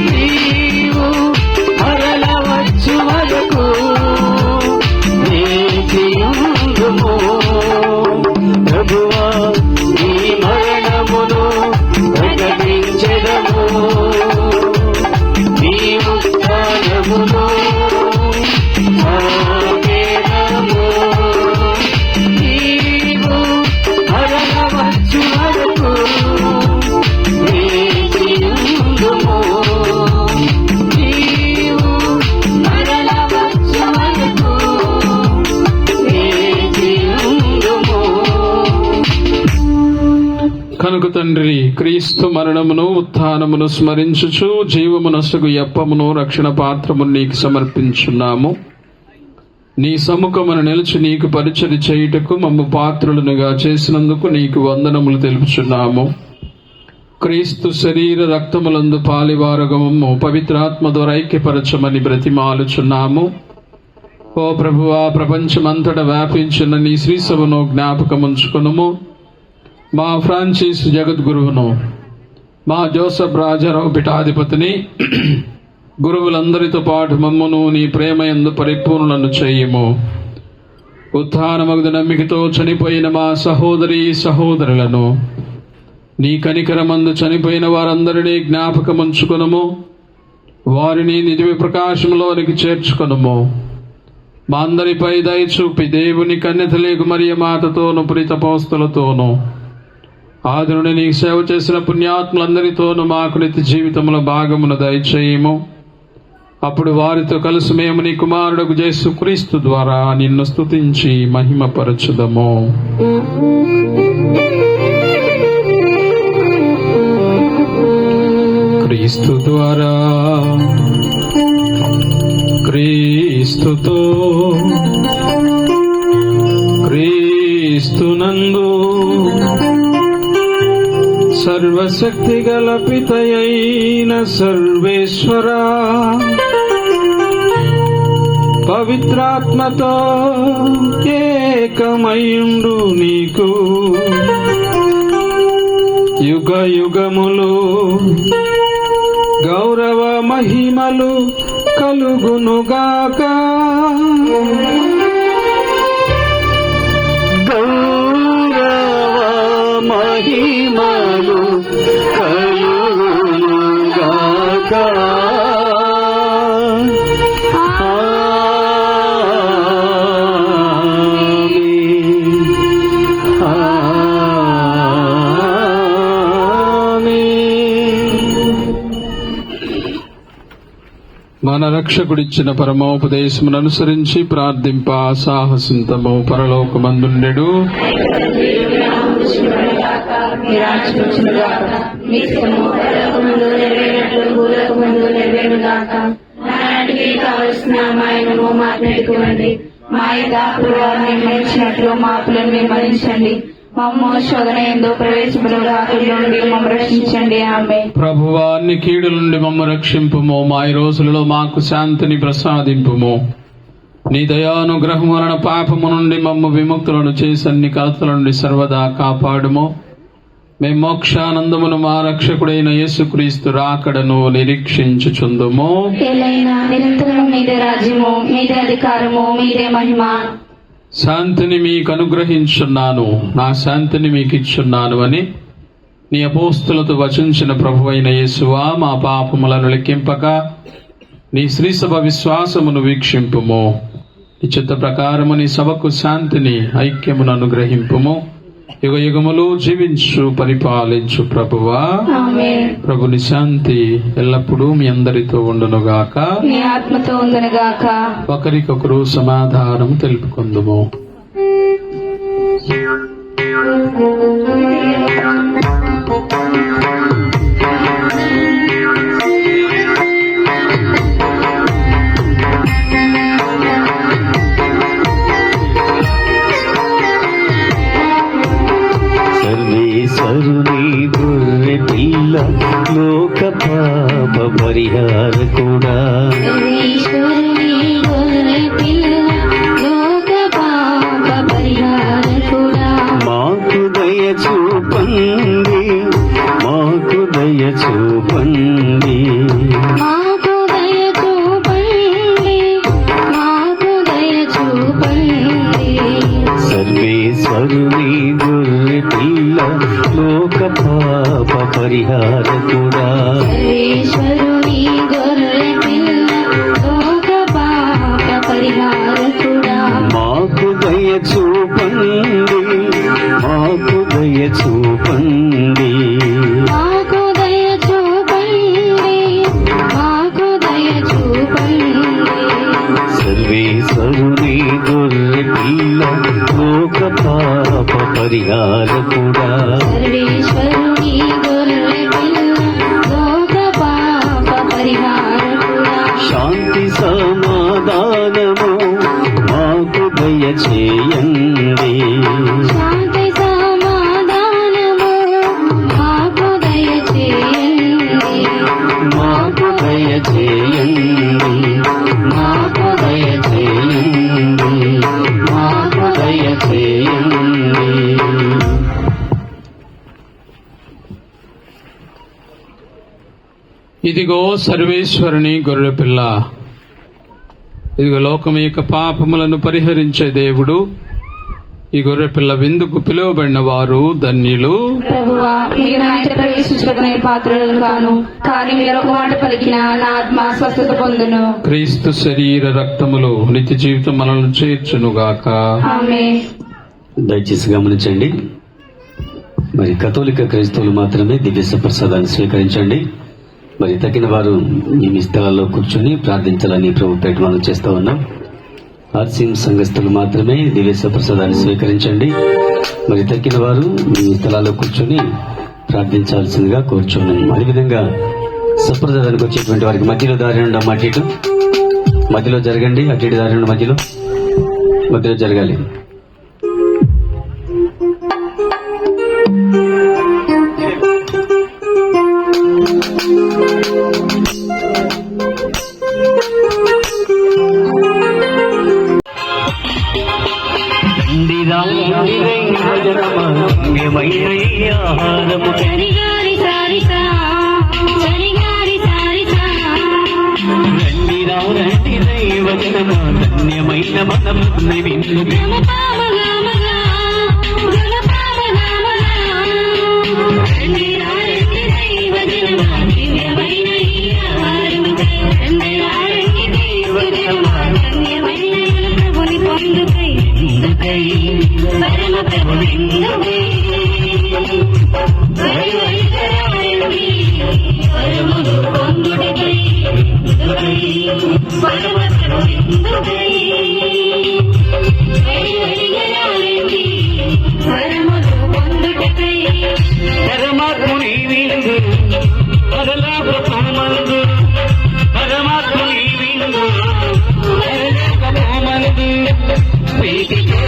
నీవు మరల వచ్చు వరకు వేచియుందుము. ప్రభువా, నీ మరణమును ప్రకటించెదము, నీ ఉత్థానమును సాగెదము. నీవు మరల వచ్చు వరకు వేచియుందుము. నీవు మరల వచ్చు వరకు వేచియుందుము. కనుక తండ్రి, క్రీస్తు మరణమును ఉత్థానమును స్మరించుచు జీవమునసుగు యప్పమును రక్షణ పాత్రమును నీకు సమర్పించున్నాము. నీ సముఖమును నిలిచి నీకు పరిచర్య చేయుటకు మమ్ము పాత్రులనుగా చేసినందుకు నీకు వందనములు తెలుపుచున్నాము. క్రీస్తు శరీర రక్తములందు పాలివారగమము పవిత్రాత్మ ద్వారా ఐక్యపరచమని బ్రతిమాలుచున్నాము. ఓ ప్రభువా, ప్రపంచమంతటా వ్యాపించిన నీ శ్రీసభను జ్ఞాపకముంచుకొనుము. మా ఫ్రాన్సిస్ జగద్గురువును, మా జోసఫ్ రాజారావు పీఠాధిపతిని, గురువులందరితో పాటు మమ్మును నీ ప్రేమయందు పరిపూర్ణులను చేయుము. ఉత్థానమగు నమ్మికతో చనిపోయిన మా సహోదరి సహోదరులను, నీ కనికరమందు చనిపోయిన వారందరినీ జ్ఞాపకముంచుకొనుము. వారిని నిజ ప్రకాశంలోనికి చేర్చుకొనుము. మా అందరిపై దయ చూపి దేవుని కన్యతలేగు మరియ మాతతోను ప్రీతపోస్తులతోనూ ఆదురుని నీకు సేవ చేసిన పుణ్యాత్ములందరితోనూ మాకు నిత్య జీవితముల భాగమును దయచేయము. అప్పుడు వారితో కలిసి మేము నీ కుమారుడు యేసుక్రీస్తు ద్వారా నిన్ను స్తుతించి మహిమపరచుదము. క్రీస్తు ద్వారా, క్రీస్తుతో, క్రీస్తునందు సర్వశక్తి గల పితయైన సర్వేశ్వరా, పవిత్రాత్మతో ఏకమయుండు నీకు యుగ యుగములు గౌరవ మహిమలు కలుగునుగాక. గౌరవ మహిమలు కలుగునుగాక. మన రక్షకుడిచ్చిన పరమోపదేశమును అనుసరించి ప్రార్థింప సాహసింతము. పరలోకమందుండెడు మరణించండి. మమ్మ శోధన ఎందు రక్షించండి. ఆమె ప్రభువా, అన్ని కీడుల నుండి మమ్మ రక్షింపుము. మా ఈ రోజులలో మాకు శాంతిని ప్రసాదింపుము. నీ దయానుగ్రహం వలన పాపము నుండి మమ్మ విముక్తులను చేసి అన్ని కలతల నుండి సర్వదా కాపాడుము. మేము మోక్షానందమును మా రక్షకుడైన యేసుక్రీస్తు రాకడను నిరీక్షించుచుందుము. నిరంతరం మీదే రాజ్యము, మీదే అధికారము, మీదే మహిమ. శాంతిని మీకు అనుగ్రహించున్నాను, నా శాంతిని మీకు ఇచ్చున్నాను అని నీ అపోస్తులతో వచించిన ప్రభువైన యేసువా, మా పాపములను లెక్కింపక నీ శ్రీసభ విశ్వాసమును వీక్షింపుము. నీ చిత్త ప్రకారము నీ సభకు శాంతిని, ఐక్యమును అనుగ్రహింపుము. యుగ యుగములు జీవించు పరిపాలించు ప్రభువా. ప్రభుని శాంతి ఎల్లప్పుడూ మీ అందరితో ఉండునుగాక. మీ ఆత్మతో ఉండునుగాక. ఒకరికొకరు సమాధానం తెలుపుకుందుము. సర్వేశ్వరుని గొర్రె పిల్ల లోక పాప పరిహారకుడా. మాకు దయ చూపండి, మాకు దయ చూపండి. సర్వేశ్వరుని గొర్రె పిల్ల లోక పాప పరిహారకుడా. మాకు దయ చూపండి, మాకు దయ చూపండి. సర్వేశ్వరుని గొర్రె పిల్ల లోక పాప పరిహారకుడా. శాంతి సమాధానము మాకు దయ చేయండి. మాకు దయ చేయండి, మాకు దయ చేయండి, మాకు దయ చేయండి. ఇదిగో సర్వేశ్వరుని గొర్రెపిల్ల, ఇదిగో లోకం యొక్క పాపములను పరిహరించే దేవుడు. ఈ గొర్రెపిల్ల విందుకు పిలువబడిన వారు ధన్యులు. ప్రభువా, మీరు నా ఇంట ప్రవేశించడానికి నేను పాత్రులను కాను, కానీ మీరు ఒక మాట పలికిన నా ఆత్మ స్వస్థత పొందును. క్రీస్తు శరీర రక్తములు నిత్య జీవితం మనల్ని చేర్చునుగాక. ఆమేన్. దయచేసి గమనించండి, మరి కథోలిక క్రైస్తవులు మాత్రమే దివ్య ప్రసాదాన్ని స్వీకరించండి. మరి తగిన వారు మీ స్థలాల్లో కూర్చొని ప్రార్థించాలని ప్రభు పేట మనం చేస్తూ ఉన్నాం. ఆర్సీఎం సంఘస్థులు మాత్రమే దివ్య ప్రసాదాన్ని స్వీకరించండి. మరి తక్కిన వారు మీ స్థలాల్లో కూర్చొని ప్రార్థించాల్సిందిగా కోరుచున్నాం. అదేవిధంగా సప్రదాయానికి వచ్చేటువంటి వారికి మధ్యలో దారి నుండి అటు ఇటు మధ్యలో జరగండి, అటు ఇటు దారి నుండి మధ్యలో జరగాలి. ఆహారము దైవజనమా ధన్యమైన మనముని విందు పరమాత్ముని విందు పరలోక పోమందు పరమాత్ముని విందు పరలోక పోమందు ప్రీతితో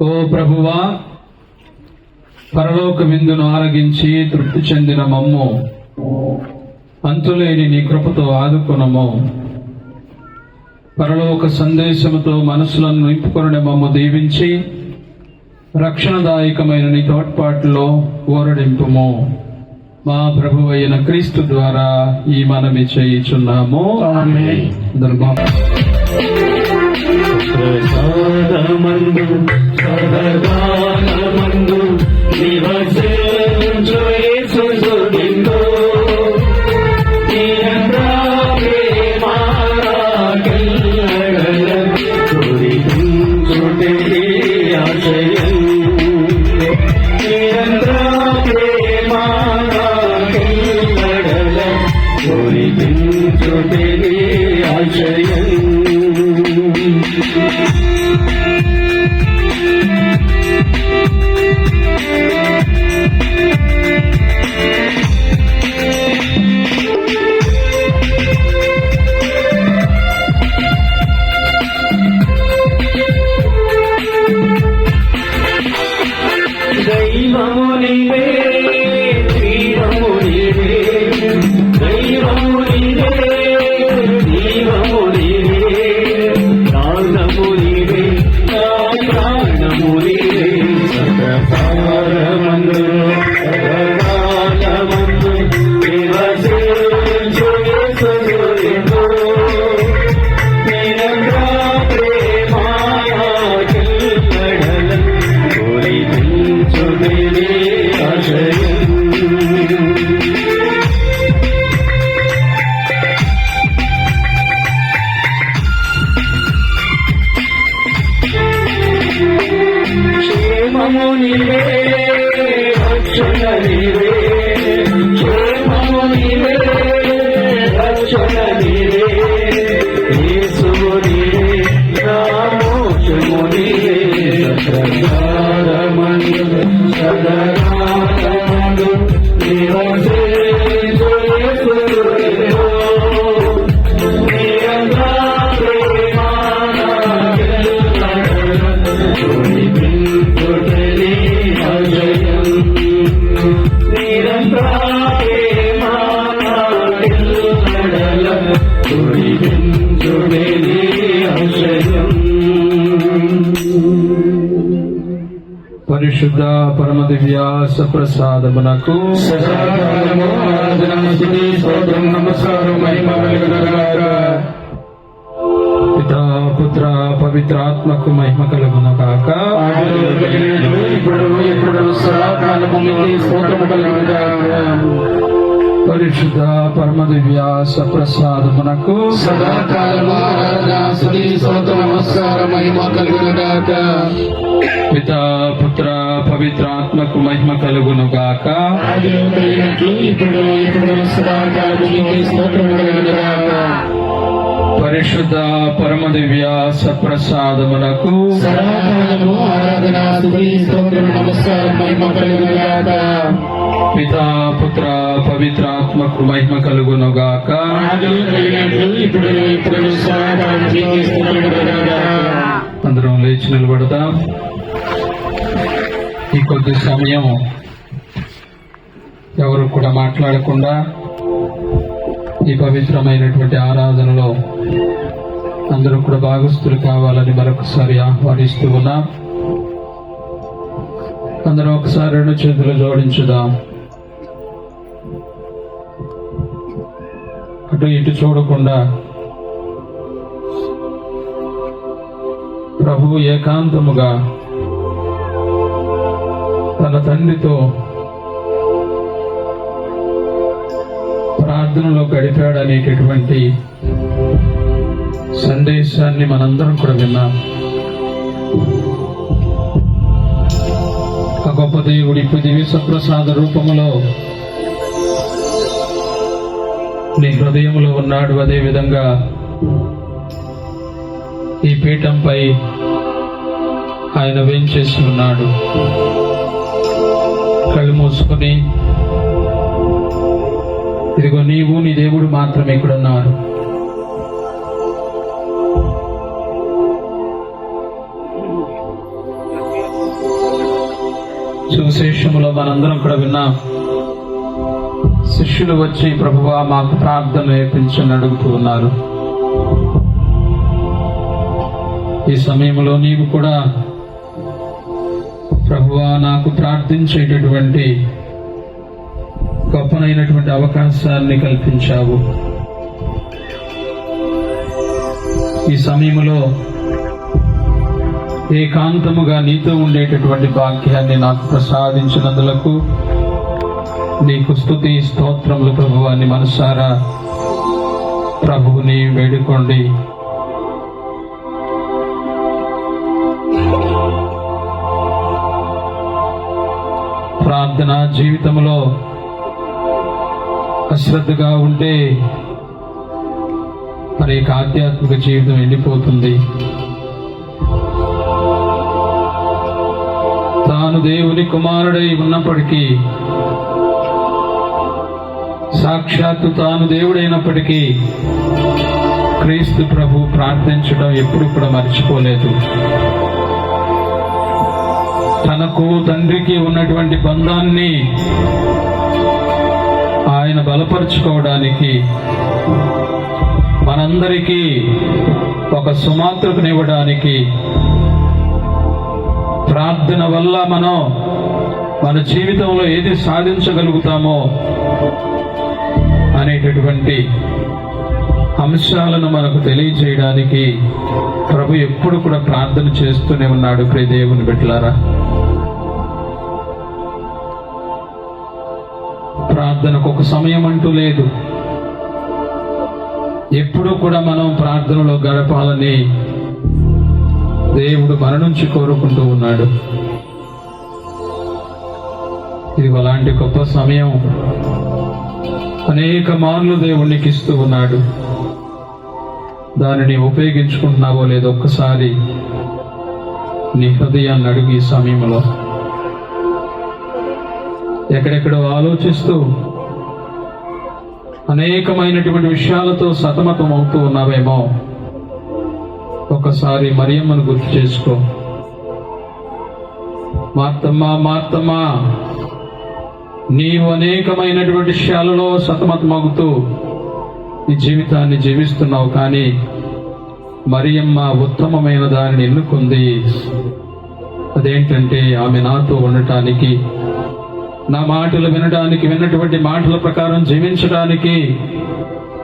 ఓ ప్రభువా, పరలోక విందును ఆరగించి తృప్తి చెందిన మమ్ము అంతులేని నీ కృపతో ఆదుకొనము. పరలోక సందేశముతో మనసులను నింపుకొనిన మమ్ము దీవించి రక్షణదాయకమైన నీ తోడ్పాటులో ఓరడింపుము. మా ప్రభు అయిన క్రీస్తు ద్వారా ఈ మనవి చేయుచున్నాము. ప్రసాదమందు సదగానమందు నివసించు యేసునిందు నిరంతర ప్రేమాగల్లగల కురిపించుటే ఆశయం నిరంతర ప్రేమాగల్లగల కురిపించుటే ఆశయం రక్షణ నీవే, యేసువు నీవే, నా మోక్షము నీవే. సదాకాలమందు సదాకాలమందు నివసించు యేసుదేవో, నీ అంతా ప్రేమ కురిపించుటే నీ అజయం, నిరంతర ప్రేమ కురిపించుటే నీ అజయం. పరిశుద్ధ పరమ దివ్యాస ప్రసాదమునకు సదాకాలము ఆరాధన స్తుతి స్తోత్రం నమస్కారం మహిమ కలుగునుగాక. పితా పుత్ర పవిత్రాత్మకు మహిమ కలుగునుగాక. ఇప్పుడు ఎప్పుడు సదాకాలము మీకే స్తోత్రము కలుగునుగాక. పరిశుద్ధ పరమ దివ్యాస ప్రసాదమునకు సదాకాలము ఆరాధన స్తుతి స్తోత్రం నమస్కారం మహిమ కలుగునుగాక. పితా పుత్ర పవిత్రాత్మకు మహిమ కలుగునుగాక. ఇప్పుడు సదాకాలము మీకే స్తోత్రము కలుగునుగాక. పరిశుద్ధ పరమ దివ్యాస ప్రసాదమునకు సదాకాలము ఆరాధన స్తుతి స్తోత్రం నమస్కారం మహిమ కలుగునుగాక. పితా పుత్ర పవిత్రాత్మకు మహిమ కలుగునుగాక. ఇప్పుడు అందరం లేచి నిలబడతాం. ఈ కొద్ది సమయం ఎవరు కూడా మాట్లాడకుండా ఈ పవిత్రమైనటువంటి ఆరాధనలో అందరూ కూడా భాగస్తులు కావాలని మరొకసారి ఆహ్వానిస్తూ ఉన్నాం. అందరం ఒకసారి రెండు చేతులు జోడించుదాం. అటు ఇటు చూడకుండా ప్రభువు ఏకాంతముగా తన తండ్రితో ప్రార్థనలో గడిపాడనేటటువంటి సందేశాన్ని మనందరం కూడా విన్నాం. ఆ గొప్ప దేవుడి దివ్య సప్రసాద రూపములో నీ హృదయంలో ఉన్నాడు. అదే విధంగా ఈ పీఠంపై ఆయన వేంచేసి ఉన్నాడు. కళ్ళు మూసుకొని ఇదిగో నీవు నీ దేవుడు మాత్రమే ఇక్కడ ఉన్నారు. సువిశేషములో మనందరం కూడా విన్నాం. శిష్యులు వచ్చి ప్రభువా మాకు ప్రార్థన నేర్పించని అడుగుతూ ఉన్నారు. ఈ సమయంలో నీవు కూడా ప్రభువా నాకు ప్రార్థించేటటువంటి గొప్పనైనటువంటి అవకాశాన్ని కల్పించావు. ఈ సమయంలో ఏకాంతముగా నీతో ఉండేటటువంటి భాగ్యాన్ని నాకు ప్రసాదించినందులకు నీకు స్తుతి స్తోత్రములు ప్రభువాన్ని మనసారా ప్రభువుని వేడుకోండి. ప్రార్థన జీవితంలో అశ్రద్ధగా ఉంటే మరి ఆధ్యాత్మిక జీవితం ఎండిపోతుంది. తాను దేవుని కుమారుడై ఉన్నప్పటికీ, సాక్షాత్తు తాను దేవుడైనప్పటికీ క్రీస్తు ప్రభు ప్రార్థించడం ఎప్పుడు కూడా మర్చిపోలేదు. తనకు తండ్రికి ఉన్నటువంటి బంధాన్ని ఆయన బలపరుచుకోవడానికి, మనందరికీ ఒక సుమాత్రకునివ్వడానికి, ప్రార్థన వల్ల మనం మన జీవితంలో ఏది సాధించగలుగుతామో అనేటటువంటి అంశాలను మనకు తెలియజేయడానికి ప్రభు ఎప్పుడు కూడా ప్రార్థన చేస్తూనే ఉన్నాడు. ప్రియ దేవుని బిడ్డలారా, ప్రార్థనకు ఒక సమయం అంటూ లేదు. ఎప్పుడూ కూడా మనం ప్రార్థనలో గడపాలని దేవుడు మన నుంచి కోరుకుంటూ ఉన్నాడు. ఇది అలాంటి గొప్ప సమయం అనేక మార్లు దేవునికి ఇస్తూ ఉన్నాడు. దానిని ఉపయోగించుకుంటున్నావో లేదో ఒక్కసారి నీ హృదయాన్ని అడుగు. ఈ సమయంలో ఎక్కడెక్కడో ఆలోచిస్తూ అనేకమైనటువంటి విషయాలతో సతమతం అవుతూ ఉన్నావేమో, ఒకసారి మరియమ్మను గుర్తు చేసుకో. మార్తమ్మా, మార్తమ్మా, నీవు అనేకమైనటువంటి విషయాలలో సతమతమవుతూ నీ జీవితాన్ని జీవిస్తున్నావు, కానీ మరియమ్మ ఉత్తమమైన దానిని ఎన్నుకుంది. అదేంటంటే ఆమె నాతో ఉండటానికి, నా మాటలు వినడానికి, విన్నటువంటి మాటల ప్రకారం జీవించడానికి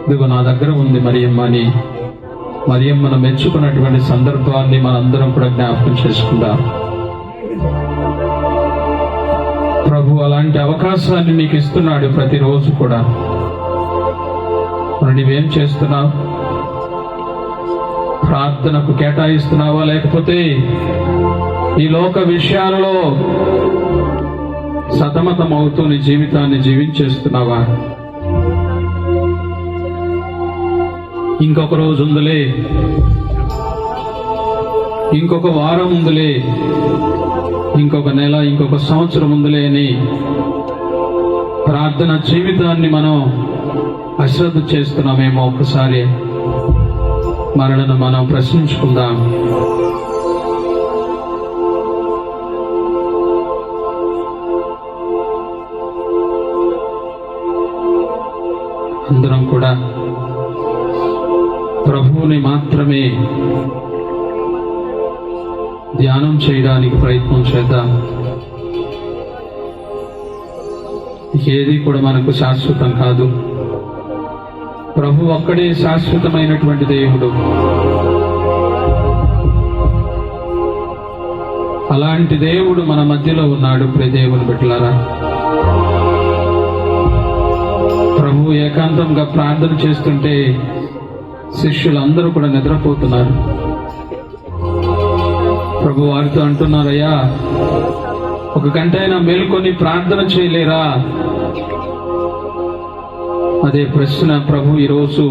ఇదిగో నా దగ్గర ఉంది మరియమ్మ అని మరియమ్మను మెచ్చుకున్నటువంటి సందర్భాన్ని మనందరం కూడా జ్ఞాపకం చేసుకుందాం. ప్రభు అలాంటి అవకాశాన్ని నీకు ఇస్తున్నాడు ప్రతిరోజు కూడా. మరి నీవేం చేస్తున్నావు? ప్రార్థనకు కేటాయిస్తున్నావా, లేకపోతే ఈ లోక విషయాలలో సతమతం అవుతూ నీ జీవితాన్ని జీవించేస్తున్నావా? ఇంకొక రోజు ఉందిలే, ఇంకొక వారం ఉందిలే, ఇంకొక నెల, ఇంకొక సంవత్సరం ఉందిలే అని ప్రార్థన జీవితాన్ని మనం అశ్రద్ధ చేస్తున్నామేమో. ఒకసారి మనలను మనం ప్రశ్నించుకుందాం. అందరం కూడా ప్రభువుని మాత్రమే ధ్యానం చేయడానికి ప్రయత్నం చేద్దాం. ఏది కూడా మనకు శాశ్వతం కాదు. ప్రభు ఒక్కడే శాశ్వతమైనటువంటి దేవుడు. అలాంటి దేవుడు మన మధ్యలో ఉన్నాడు. ప్రియ దేవుని బిడ్డలారా, ప్రభు ఏకాంతంగా ప్రార్థన చేస్తుంటే శిష్యులందరూ కూడా నిద్రపోతున్నారు. ప్రభు వారితో అంటున్నారయ్యా, ఒక గంట అయినా మేల్కొని ప్రార్థన చేయలేరా? అదే ప్రశ్న ప్రభు ఈరోజు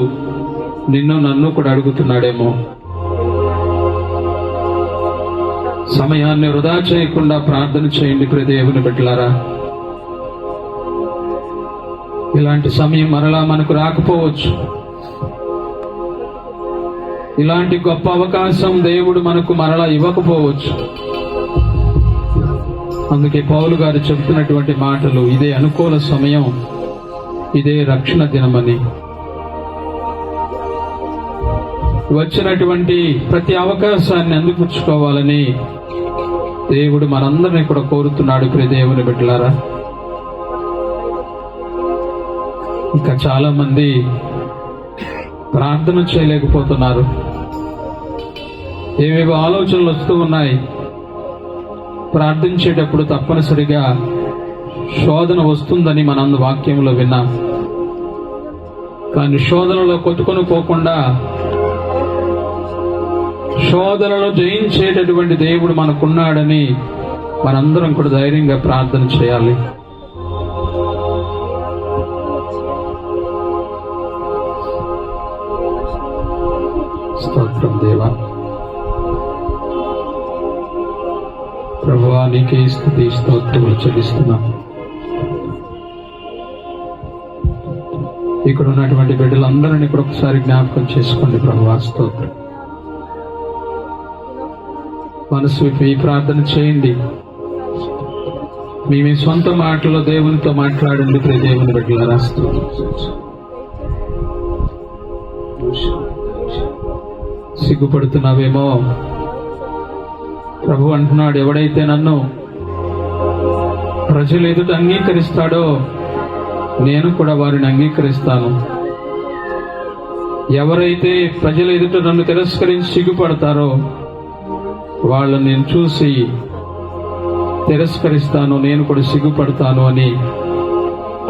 నిన్ను నన్ను కూడా అడుగుతున్నాడేమో. సమయాన్ని వృధా చేయకుండా ప్రార్థన చేయండి ప్రియ దేవుని బిడ్డలారా. ఇలాంటి సమయం మరలా మనకు రాకపోవచ్చు. ఇలాంటి గొప్ప అవకాశం దేవుడు మనకు మరలా ఇవ్వకపోవచ్చు. అందుకే పౌలు గారు చెబుతున్నటువంటి మాటలు, ఇదే అనుకూల సమయం, ఇదే రక్షణ దినమని. వచ్చినటువంటి ప్రతి అవకాశాన్ని అందిపుచ్చుకోవాలని దేవుడు మనందరినీ కూడా కోరుతున్నాడు ప్రియ దేవుని బిడ్డలారా. ఇంకా చాలా మంది ప్రార్థన చేయలేకపోతున్నారు. ఏవేవో ఆలోచనలు వస్తూ ఉన్నాయి. ప్రార్థించేటప్పుడు తప్పనిసరిగా శోధన వస్తుందని మనం వాక్యంలో విన్నాం. కానీ శోధనలో కొట్టుకొని పోకుండా శోధనలో జయించేటటువంటి దేవుడు మనకున్నాడని మనందరం కూడా ధైర్యంగా ప్రార్థన చేయాలి. స్తోత్రం దేవా. ప్రభువా, నీకే స్తుతి స్తోత్రములు చెల్లిస్తున్నాం. ఇక్కడ ఉన్నటువంటి బిడ్డలందరినీ కూడా ఒకసారి జ్ఞాపకం చేసుకోండి ప్రభువా. స్తోత్రం. మనసు విప్పి ఈ ప్రార్థన చేయండి. మీ సొంత మాటలో దేవునితో మాట్లాడండి ప్రియ దేవుని బిడ్డలారా. సిగ్గుపడుతున్నావేమో. ప్రభు అంటున్నాడు, ఎవడైతే నన్ను ప్రజలు ఎదుట అంగీకరిస్తాడో నేను కూడా వారిని అంగీకరిస్తాను. ఎవరైతే ప్రజల ఎదుట నన్ను తిరస్కరించి సిగ్గుపడతారో వాళ్ళని నేను చూసి తిరస్కరిస్తాను, నేను కూడా సిగ్గుపడతాను అని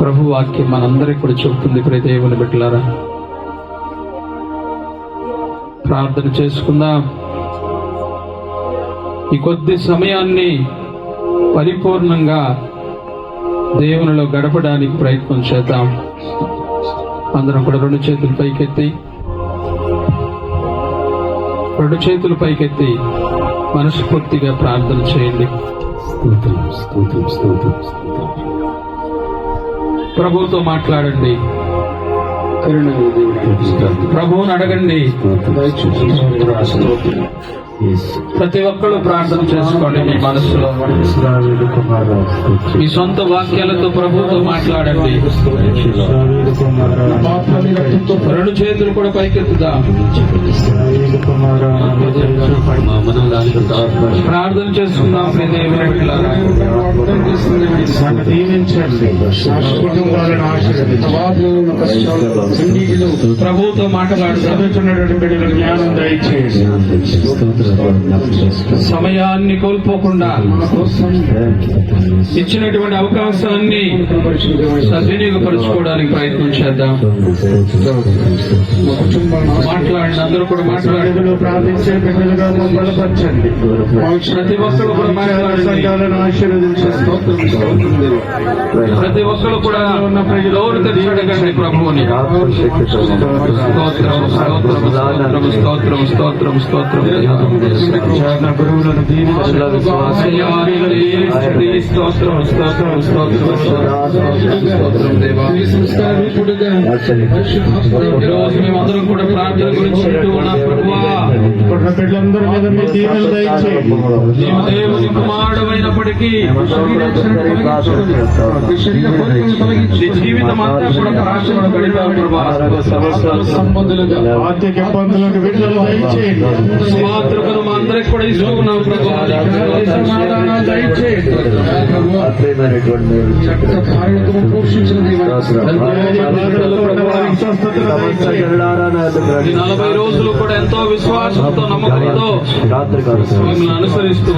ప్రభు వాక్యం మనందరికీ కూడా చెబుతుంది ప్రియ దేవుని బిడ్డలారా. ప్రార్థన చేసుకుందాం. ఈ కొద్ది సమయాన్ని పరిపూర్ణంగా దేవునిలో గడపడానికి ప్రయత్నం చేద్దాం. అందరం కూడా రెండు చేతులు పైకెత్తి మనస్ఫూర్తిగా ప్రార్థన చేయండి. ప్రభువుతో మాట్లాడండి, ప్రభువుని అడగండి. ప్రతి ఒక్కరు ప్రార్థన చేసుకోండి. మీ మనసులో మీ సొంత వాక్యాలతో ప్రభువుతో మాట్లాడండి. రెండు చేతులు కూడా పైకెత్తుదా ప్రార్థన చేసుకుందాం. ప్రభువుతో మాట్లాడుతున్నటువంటి సమయాన్ని కోల్పోకుండా ఇచ్చినటువంటి అవకాశాన్ని సద్వినియోగపరచుకోవడానికి ప్రయత్నం చేద్దాం. మాట్లాడండి, అందరూ కూడా మాట్లాడండి. ప్రార్థించే బిడ్డలుగా బలపరచండి. ప్రతి ఒక్కరు కూడా మాట్లాడాలని ప్రతి ఒక్కరు కూడా నోరు తెరిచి అడగండి ప్రభువుని. స్తోత్రం స్తోత్రం స్తోత్రం స్తోత్రం స్తోత్రం మేమందరం కూడా ప్రార్థన గురించి దేవుని కుమారుడమైనప్పటికీ జీవితం అంతా కూడా ప్రార్థన గడిపాము ప్రభా. మాతృకను మా అందరికి కూడా ఇస్తున్నాం ప్రభా. ఈ 40 రోజులు కూడా ఎంతో విశ్వాసంతో నమ్మకంతో మిమ్మల్ని అనుసరిస్తూ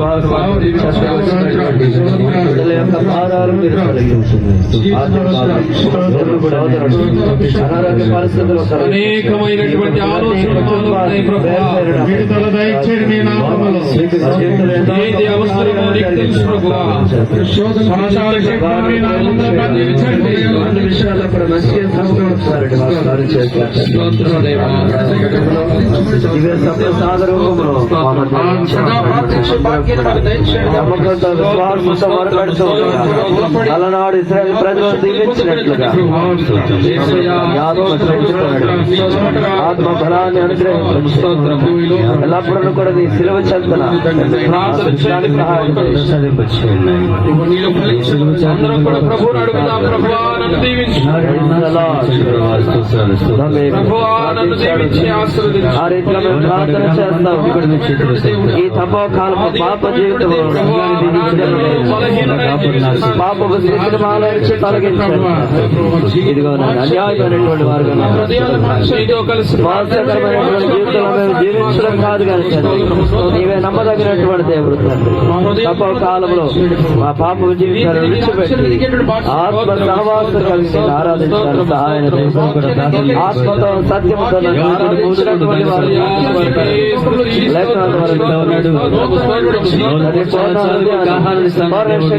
అనేకమైనటువంటి ఆలోచనలు ఏది అవసరమో నీకు తెలుసు ప్రభువా. అలనాడు ఇశ్రాయేలు ప్రజలను దీవించినట్లుగా ఆత్మ బలాన్ని అనుగ్రహించండి. ఎల్లప్పుడూ కూడా నీ సిలువ చెంతన సహాయం ఆ రీతిలో మేము ప్రార్థన చేస్తాం. ఈ తపోకాలపు పాప జీవితంలో పాపపు స్థితిని మాలో నుంచి తొలగించండి. ఇదిగో అన్యాయమైనటువంటి వారుగా స్వాస్థ్యకరమైనటువంటి జీవితంలో మేము జీవించడం కాదు కానీ నీవే నమ్మదగినటువంటి దేవుడు తండ్రి. తపో కాలంలో మా పాపపు జీవితాలను విడిచిపెట్టి ఆత్మ సహవాసం కలిగి ఆరాధించాలని సహాయం ఆత్మతో సత్యంతో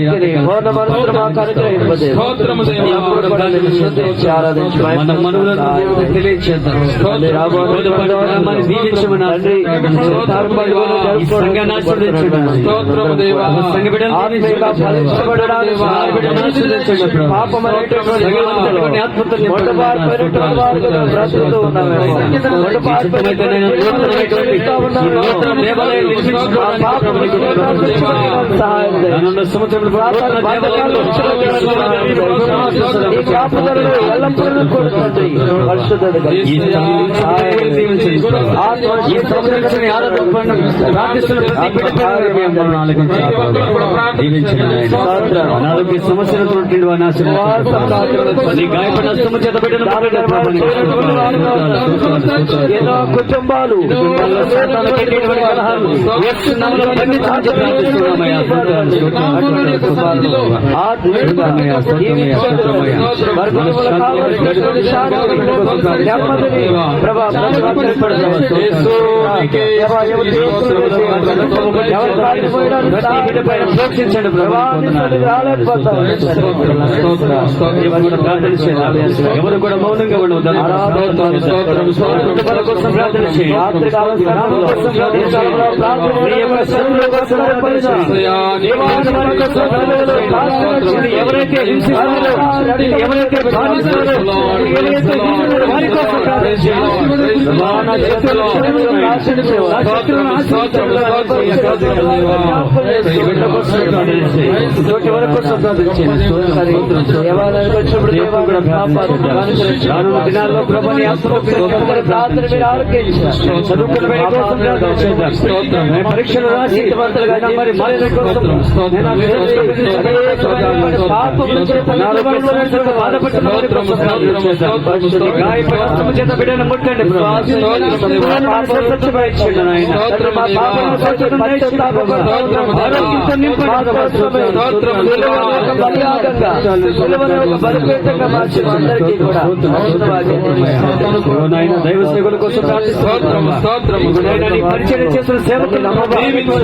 పూర్ణశక్తిని పూర్ణ మనసును మాకు అనుగ్రహింపజేయండి. అనారోగ్య సమస్యలతో గాయపడిన స్తమ చేత ఎన్నో కుటుంబాలు ఎటువంటి కలహాలు యేసు నామములో బంధించమని ప్రార్థిస్తున్నామయ్యా. అటువంటి కృపను ఆత్మీయంగా దీవించండి. వారి కుటుంబాల కావలసినటువంటి శాంతిని, నెమ్మదిని ప్రభా ప్రతిపడుతున్నాం. ప్రోక్షించండి ప్రభా. ఎవరు కూడా మౌనంగా ఉండవద్దు. కుటుంబాల కోసం ప్రార్థన చేయండి. ఎవరైతే హింసిస్తున్నారో, ఎవరైతే బాధిస్తున్నారో, ఎవరైతే వారి కోసం ప్రార్థన దినాల్లో ప్రభుని ప్రార్థన మీరు ఆరోగ్యించారు. చదువుకున్న వారి కోసం ప్రార్థన చేద్దాం. పరీక్షలు రాసి మరి బాధపడుతున్న వారి కోసం ప్రార్థన చేద్దాం. గాయపడి చేత బిడ్డను ముట్టండి. దైవ సేవల కోసం పరిచయం చేస్తున్న సేవకులు జ్ఞాపకం చేసుకున్నారు.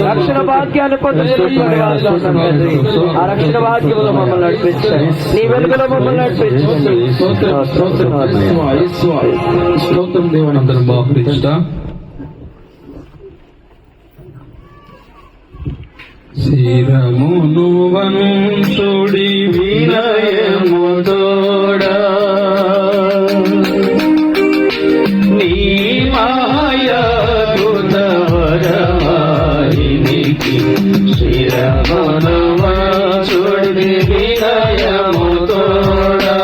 రక్షణ భాగ్యాన్ని పొందుతున్న ఆ రక్షణ భాగ్యంలో మమ్మల్ని నడిపించండి. నీ వెలుగులో మమ్మల్ని నడిపించండి. స్తోత్రం దేవుని అందరం బాగుంటా. శిరమును వంతుడి వినయము తోడా నీ మాయానికి శిరమును వంతుడి వినయము తోడా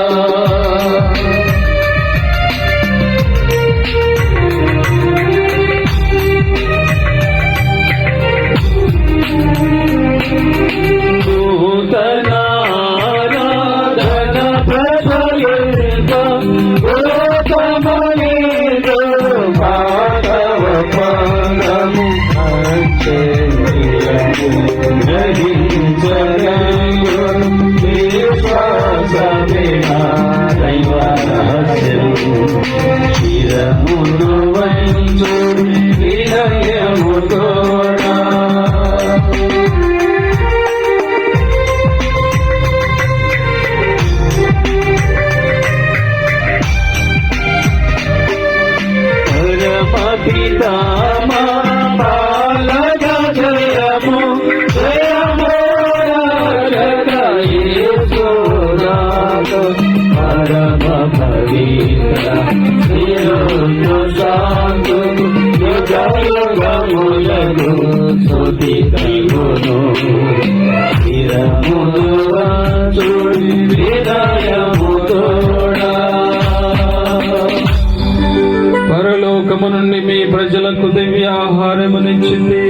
పరలోకము నుండి మీ ప్రజలకు దివ్య ఆహారమునిచ్చింది.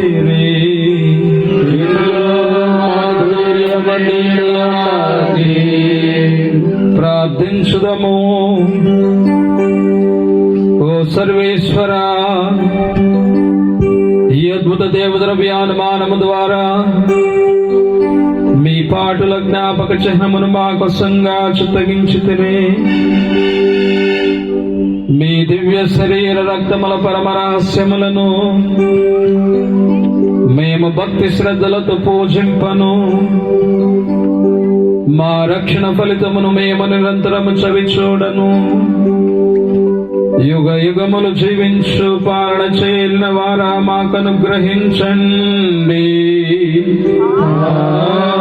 ప్రార్థించుదము. ఓ సర్వేశ్వరా, ఈ అద్భుత దేవద్రవ్యానుమానము ద్వారా మీ పాటుల జ్ఞాపక చిహ్నమును మా కోసంగా చిత్తగించితిని. మీ దివ్య శరీర రక్తముల పరమ రహస్యములను మేము భక్తి శ్రద్ధలతో పూజింపను. మా రక్షణ ఫలితమును మేము నిరంతరము చవి చూడను. యుగ యుగములు జీవించు పాలన చేయలిన వారా మాకు అనుగ్రహించండి. ఆమేన్.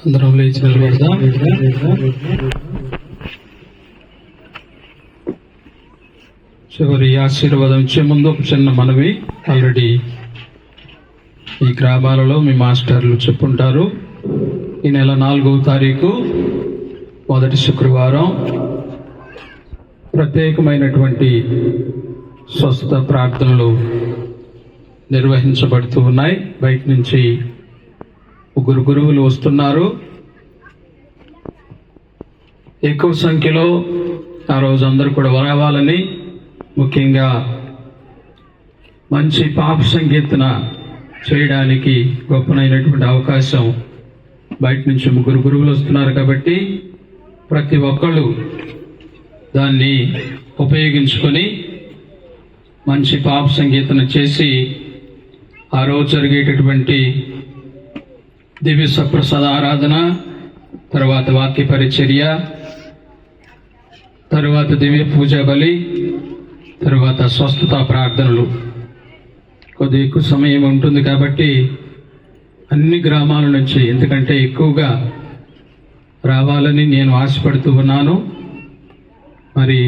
అందరం లేచి నిలబడదాం. చివరి ఆశీర్వాదం ఇచ్చే ముందు ఒక చిన్న మనవి. ఆల్రెడీ ఈ గ్రామాలలో మీ మాస్టర్లు చెప్పుంటారు. ఈ నెల 4వ తారీఖు మొదటి శుక్రవారం ప్రత్యేకమైనటువంటి స్వస్థత ప్రార్థనలు నిర్వహించబడుతూ ఉన్నాయి. బయట నుంచి 3 గురువులు వస్తున్నారు. ఎక్కువ సంఖ్యలో ఆ రోజు అందరూ కూడా రావాలని, ముఖ్యంగా మంచి పాప సంకీర్తన చేయడానికి గొప్పనైనటువంటి అవకాశం. బయట నుంచి 3 గురువులు వస్తున్నారు కాబట్టి ప్రతి ఒక్కళ్ళు దాన్ని ఉపయోగించుకొని మంచి పాప సంకీర్తన చేసి ఆ రోజు జరిగేటటువంటి దివ్య సప్రసాద ఆరాధన, తర్వాత వాక్య పరిచర్య, తర్వాత దివ్య పూజ బలి, తర్వాత స్వస్థత ప్రార్థనలు. కొద్దిగా ఎక్కువ సమయం ఉంటుంది కాబట్టి అన్ని గ్రామాల నుంచి, ఎందుకంటే ఎక్కువగా రావాలని నేను ఆశపడుతూ ఉన్నాను. మరి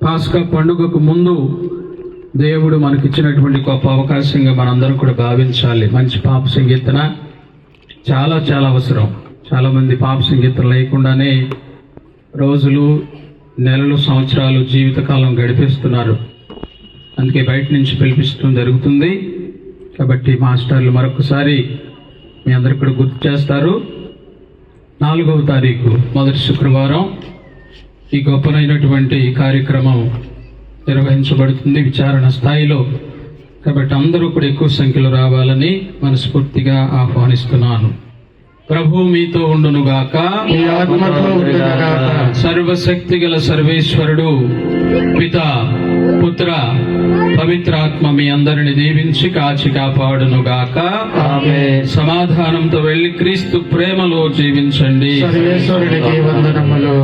పాస్కా పండుగకు ముందు దేవుడు మనకిచ్చినటువంటి గొప్ప అవకాశంగా మనందరం కూడా భావించాలి. మంచి పాప సంగీతన చాలా చాలా అవసరం. చాలా మంది పాప సంగీతం లేకుండానే రోజులు, నెలలు, సంవత్సరాలు, జీవితకాలం గడిపేస్తున్నారు. అందుకే బయట నుంచి పిలిపించడం జరుగుతుంది. కాబట్టి మాస్టర్లు మరొకసారి మీ అందరికి కూడా గుర్తు చేస్తారు. 4వ తారీఖు మొదటి శుక్రవారం ఈ గొప్పనైనటువంటి కార్యక్రమం నిర్వహించబడుతుంది విచారణ స్థాయిలో. కాబట్టి అందరూ కూడా ఎక్కువ సంఖ్యలో రావాలని మనస్ఫూర్తిగా ఆహ్వానిస్తున్నాను. ప్రభు మీతో ఉండునుగాక. మీ ఆత్మతో ఉండునుగాక. సర్వశక్తి గల సర్వేశ్వరుడు పిత, పుత్ర, పవిత్రాత్మ మీ అందరిని దీవించి కాచి కాపాడునుగాక. ఆమేన్. సమాధానంతో వెళ్లి క్రీస్తు ప్రేమలో జీవించండి. సర్వేశ్వరుడికి వందనములు.